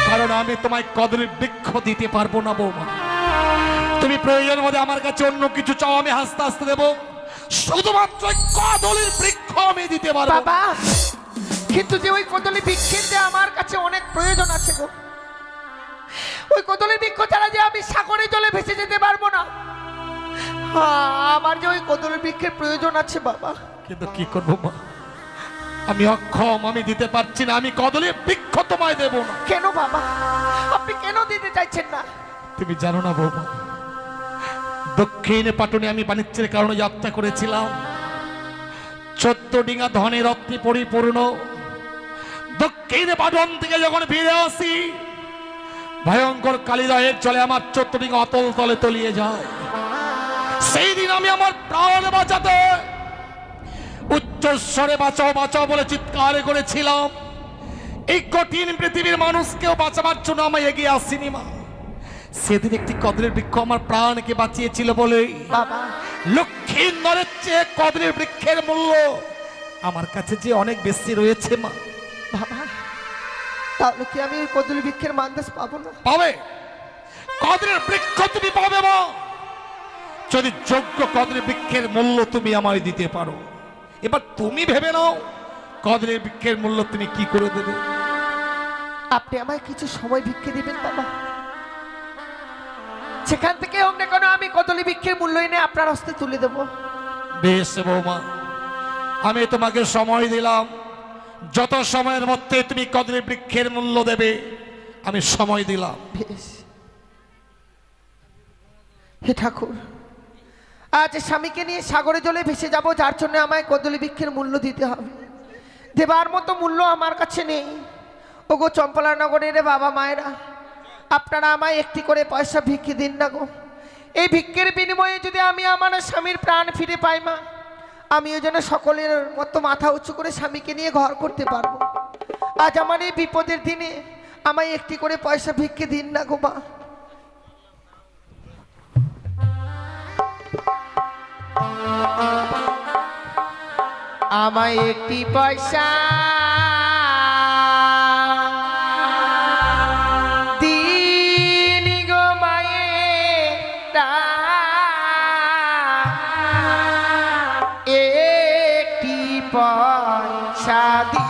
কারণ আমি তোমায় কদলীর বৃক্ষ দিতে পারবো না বৌমা। তুমি প্রয়োজন মধ্যে আমার কাছে অন্য কিছু চাও, আমি হাসতে হাসতে দেবো, শুধুমাত্র ওই কদলীর বৃক্ষ আমি দিতে পারবো। বাবা, কিন্তু যে ওই কদলী বৃক্ষের যে আমার কাছে অনেক প্রয়োজন আছে গো, ওই কদলী বৃক্ষ ছাড়া যে আমি সাগরে জলে ভেসে যেতে পারবো না। আমার যে ওই কদলী বৃক্ষের প্রয়োজন আছে বাবা। কিন্তু কি করবো মা, আমি অক্ষম, আমি দিতে পারছি না, আমি কদলীর বৃক্ষ তোমায় দেবো না। কেন বাবা, আপনি কেন দিতে চাইছেন না? তুমি জানো না বৌমা, দক্ষিণ পাটনে আমি বাণিজ্যের কারণে যাত্রা করেছিলাম, 14 ডিঙা ধনে রত্নে পরিপূর্ণ। দক্ষিণ পাটন থেকে যখন ফিরে আসি, ভয়ঙ্কর কালিদায়ের চলে আমার 14 ডিঙা অতল তলে তলিয়ে যায়। সেই দিন আমি আমার প্রাণ বাঁচাতে উচ্চস্বরে বাঁচাও বাঁচাও বলে চিৎকার করেছিলাম। এই কঠিন পৃথিবীর মানুষকেও বাঁচাবার জন্য আমায় এগিয়ে আসিনি মা। সেদিন একটি কদলের বৃক্ষ আমার প্রাণকে বাঁচিয়েছিল বলে বাবা, লক্ষ্মীন্দরের চেয়ে কদলের বৃক্ষের মূল্য আমার কাছে যে অনেক বেশি রয়েছে মা। বাবা, তাহলে কি আমি ওই কদলী বৃক্ষের মান্দাস পাবো না? পাবে, কদলের বৃক্ষ তুমি পাবে মা, যদি যোগ্য কদলের বৃক্ষের মূল্য তুমি আমায় দিতে পারো। এবার তুমি ভেবে নাও, কদলের বৃক্ষের মূল্য তুমি কি করে দেবে। আপনি আমায় কিছু সময় ভিক্ষে দিবেন বাবা, সেখান থেকে হোক না কেন আমি কদলী বৃক্ষের মূল্য এনে আপনার হস্তে তুলে দেব। বেশ বৌমা, আমি তোমাকে সময় দিলাম, যত সময়ের মধ্যে তুমি কদলী বৃক্ষের মূল্য দেবে আমি সময় দিলাম। বেশ। হে ঠাকুর, আজ স্বামীকে নিয়ে সাগরে জলে ভেসে যাব, যার জন্য আমায় কদলী বৃক্ষের মূল্য দিতে হবে। দেবার মতো মূল্য আমার কাছে নেই। ওগো চম্পলা নগরের বাবা মায়েরা, আপনারা আমায় একটি করে পয়সা ভিক্ষে দিন না গো। এই ভিক্ষের বিনিময়ে যদি আমি আমার স্বামীর প্রাণ ফিরে পাই মা, আমিও যেন সকলের মতো মাথা উঁচু করে স্বামীকে নিয়ে ঘর করতে পারবো। আজ আমার এই বিপদের দিনে আমায় একটি করে পয়সা ভিক্ষে দিন না গো মা। আমায় একটি পয়সা দিন গো মায়েরা, একটি পয়সা দিন।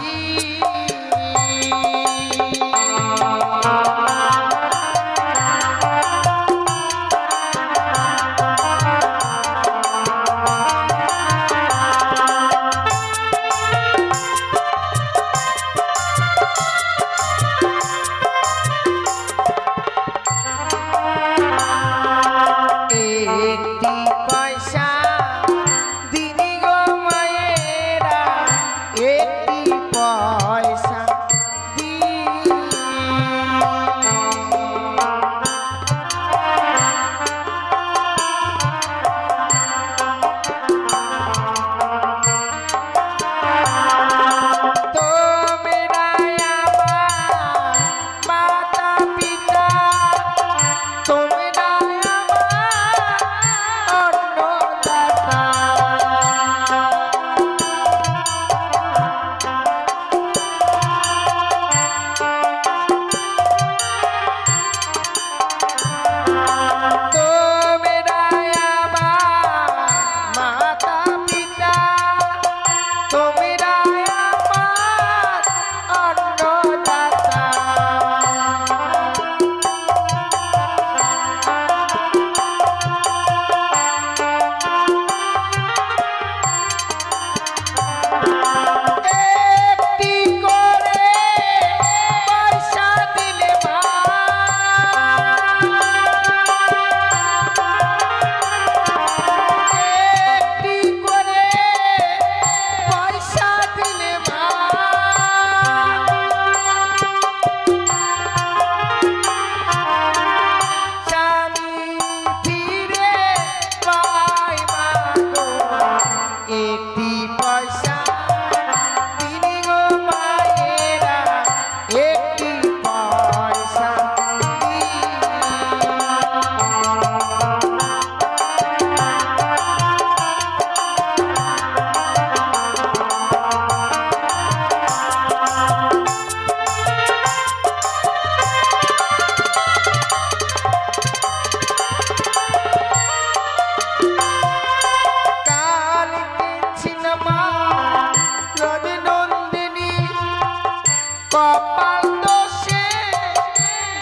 দোষে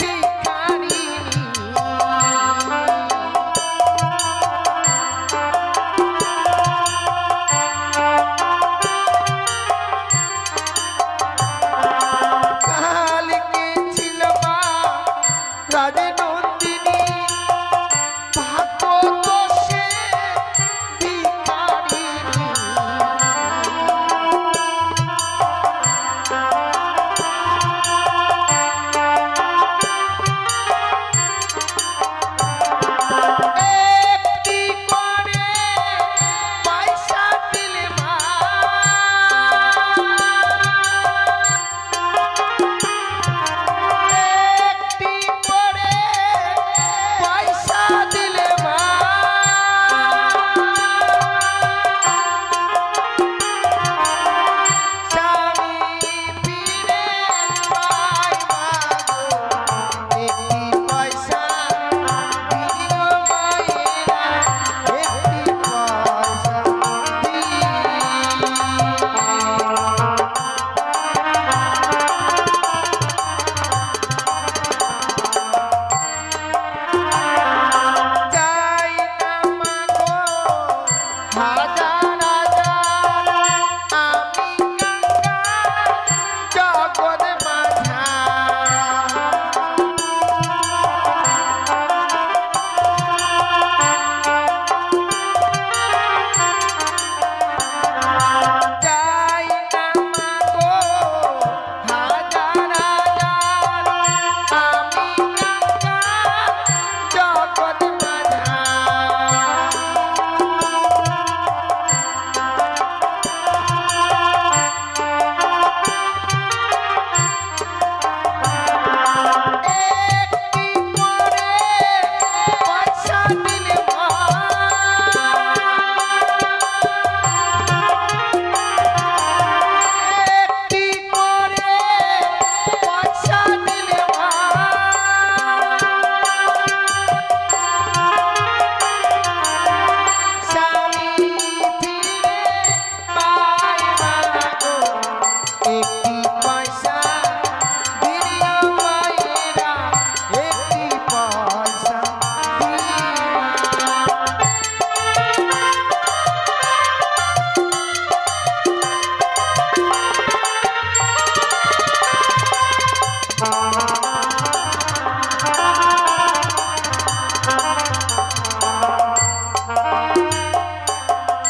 ভিখারিনী। কালকে ছিল মা রাজনন্দিনী, ভাগ্য দোষে ভিখারিনী। একটি করে পয়সা দিলে মা, একটি করে পয়সা দিলে মা, স্বামী ফিরে পায় মা গো, একটি পয়সা দিও মায়েরা, একটি পয়সা যাই না মা গো হাজার হাজার, আমি গঙ্গা জগৎ মাঝা। যাই না মা গো হাজার হাজার, আমি গঙ্গা জগৎ মাঝা। একটি করে পয়সা দিলে মা, একটি করে পয়সা দিলে মা, স্বামী ফিরে পায় মা গো, একটি পয়সা দিও মায়েরা, একটি পয়সা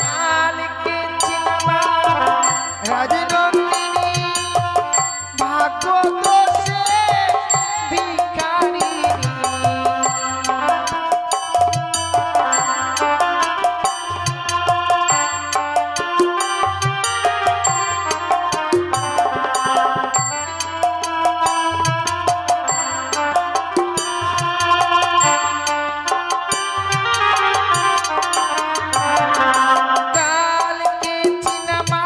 কালকে ছিল মা রাজনন্দিনী, ভাগ্য দোষে ভিখারিনী। কালকে ছিল মা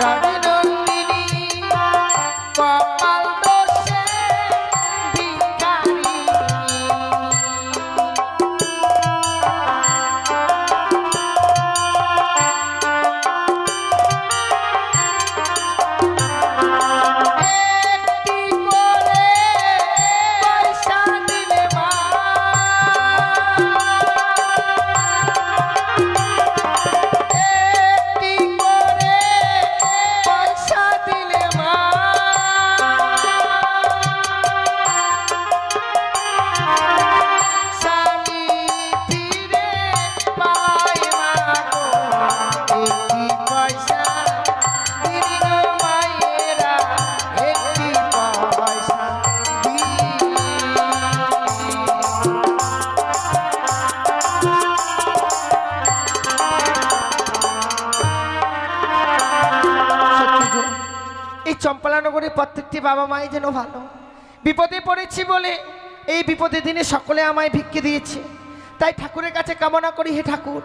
রাজনন্দিনী, কপাল দোষে ভিখারিনী। একটি করে পয়সা দিলে মা, একটি করে পয়সা দিলে মা, স্বামী ফিরে পায় মা গো, একটি পয়সা দিও মায়েরা, একটি পয়সা সত্যি গো, এই চম্পলানগরের প্রত্যেকটি বাবা মাই যেন ভালো। বিপদে পড়েছি বলে এই বিপদের দিনে সকলে আমায় ভিক্ষে দিয়েছে, তাই ঠাকুরের কাছে কামনা করি, হে ঠাকুর,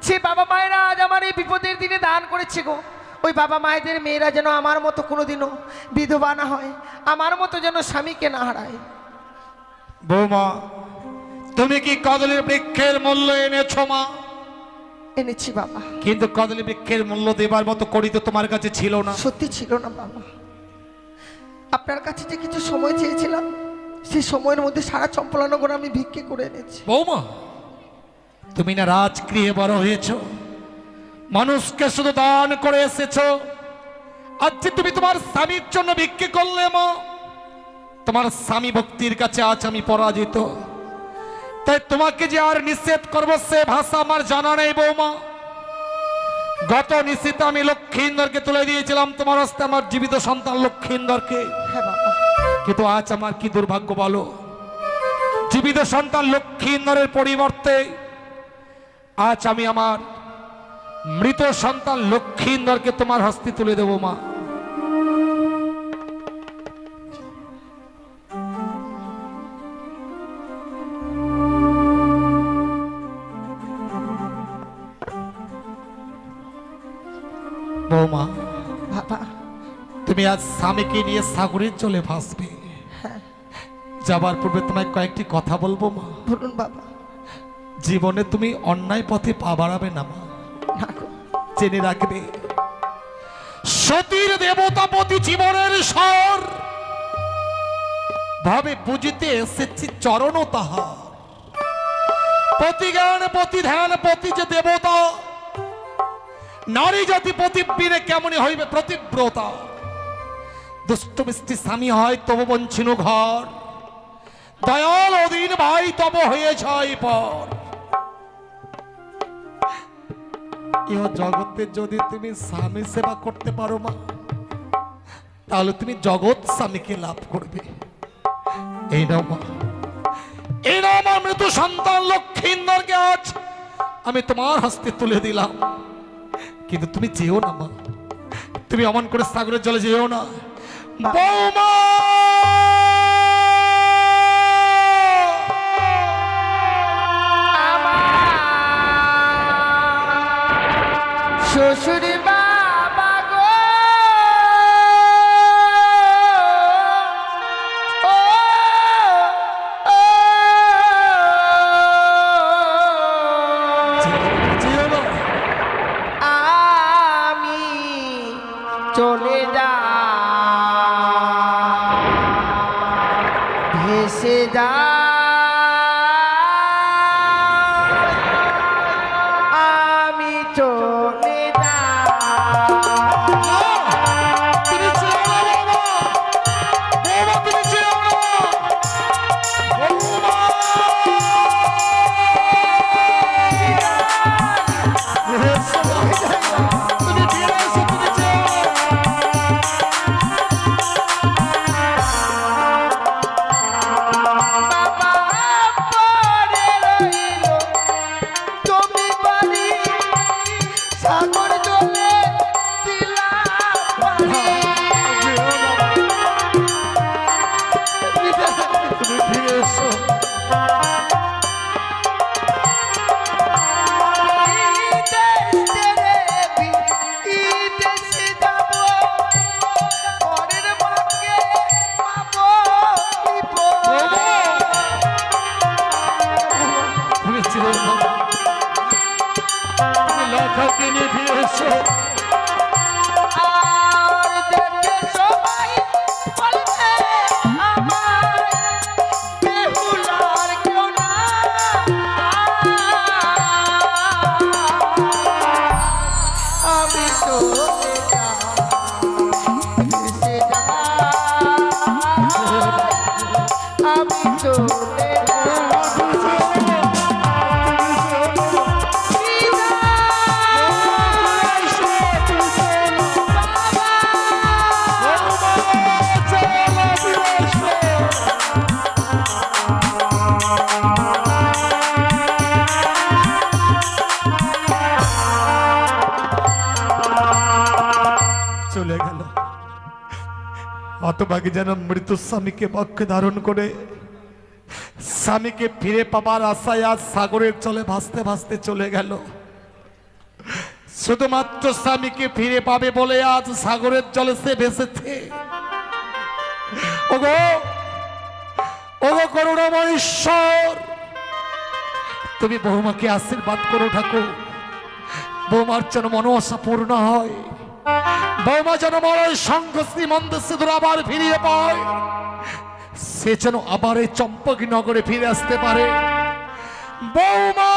সে বাবা মায়েরা আজ আমার এই বিপদের দিনে দান করেছে গো, ওই বাবা মায়েদের মেয়েরা যেন আমার মতো কোনোদিনও বিধবা না হয়, আমার মতো যেন স্বামীকে না হারায়। বৌমা, তুমি কি কদলের বৃক্ষের মূল্য এনেছো মা? এনেছি বাবা। কিন্তু কদলী বৃক্ষের মূল্য দেবার মতো করি তো তোমার কাছে ছিল না। সত্যি ছিল না বাবা। আপনার কাছে যে কিছু সময় চেয়েছিলাম সেই সময়ের মধ্যে সারা চম্পলানগর আমি ভিক্ষে করে এনেছি। বৌমা, তুমি না রাজগৃহে বড় হয়েছ, মানুষকে শুধু দান করে এসেছ, আজকে তুমি তোমার স্বামীর জন্য ভিক্ষে করলে মা। তোমার স্বামী ভক্তির কাছে আজ আমি পরাজিত, তাই তোমাকে যে আর নিষেধ করবো সে ভাষা আমার জানা নেই বৌমা। গত নিশ্চিত আমি লক্ষ্মীন্দরকে তুলে দিয়েছিলাম তোমার হস্তে, আমার জীবিত সন্তান লক্ষ্মীন্দরকে। হ্যাঁ বাবা, কিন্তু আজ আমার কি দুর্ভাগ্য বলো, জীবিত সন্তান লক্ষ্মীন্দরের পরিবর্তে আজ আমি আমার মৃত সন্তান লক্ষ্মীন্দরকে তোমার হস্তে তুলে দেব মা। বৌমা, বাবা তুমি আজ স্বামীকে নিয়ে সাগরের জলে ভাসবে। যাবার পূর্বে তোমায় কয়েকটি কথা বলবো মা। বলুন বাবা। জীবনে তুমি অন্যায় পথে পা বাড়াবে না মা। না গো। জেনে রাখবে, সতীর দেবতাপতি জীবনের স্বর ভাবে বুঝিতে এসেছি চরণ তাহার। পতি জ্ঞান পতি ধ্যান পতি যে দেবতা, নারী জাতি প্রতিবীরে কেমনই হইবে প্রতিব্রতা। দুষ্ট মিষ্টি স্বামী হয় তব বঞ্চিনু ঘর, দয়াল অধীন ভাই তব হয়ে যায় পর। ইহ জগতে যদি তুমি স্বামী সেবা করতে পারো মা, তাহলে তুমি জগৎ স্বামীকে লাভ করবে। এই নাও মা, এই নাও আমার মৃত সন্তান লক্ষ্মীন্দরকে আজ আমি তোমার হস্তে তুলে দিলাম। কিন্তু তুমি যেও না মা, তুমি অমন করে সাগরের জলে যেও না বৌমা। শ্বশুর বাবা গো, ও, ও, যেও না। আমি চলে যা ভেসে যা, আমি চলে যা। তুমি যেও না বাবা, বাবা তুমি যেও না বৌমা। তুমি ফিরে এসো, তুমি যেও না। বাবা পরে রইল জমি বাড়ি, সাগর জলে দিলাম পানি। তুমি ফিরে এসো। তুমি যেও না, তুমি লেখাকে নিয়ে ফিরে এসো। আমি চলে চলে গেল। হতভাগী যেন মৃত স্বামীকে পক্ষে ধারণ করে স্বামীকে ফিরে পাবার আশায় আজ সাগরের জলে ভাসতে ভাসতে চলে গেল। শুধুমাত্র স্বামীকে ফিরে পাবে বলে আজ সাগরের জলে সে ভেসেছে। ওগো ওগো করুণাময় ঈশ্বর, তুমি বৌমাকে আশীর্বাদ করো ঠাকুর। বৌমার যেন মনোবাসা পূর্ণ হয়, বৌমা যেন মরয় সঙ্গ শ্রীমন্ত সিঁদুর আবার ফিরিয়ে পায়, সে যেন আবার এই চম্পকনগরে ফিরে আসতে পারে। বৌমা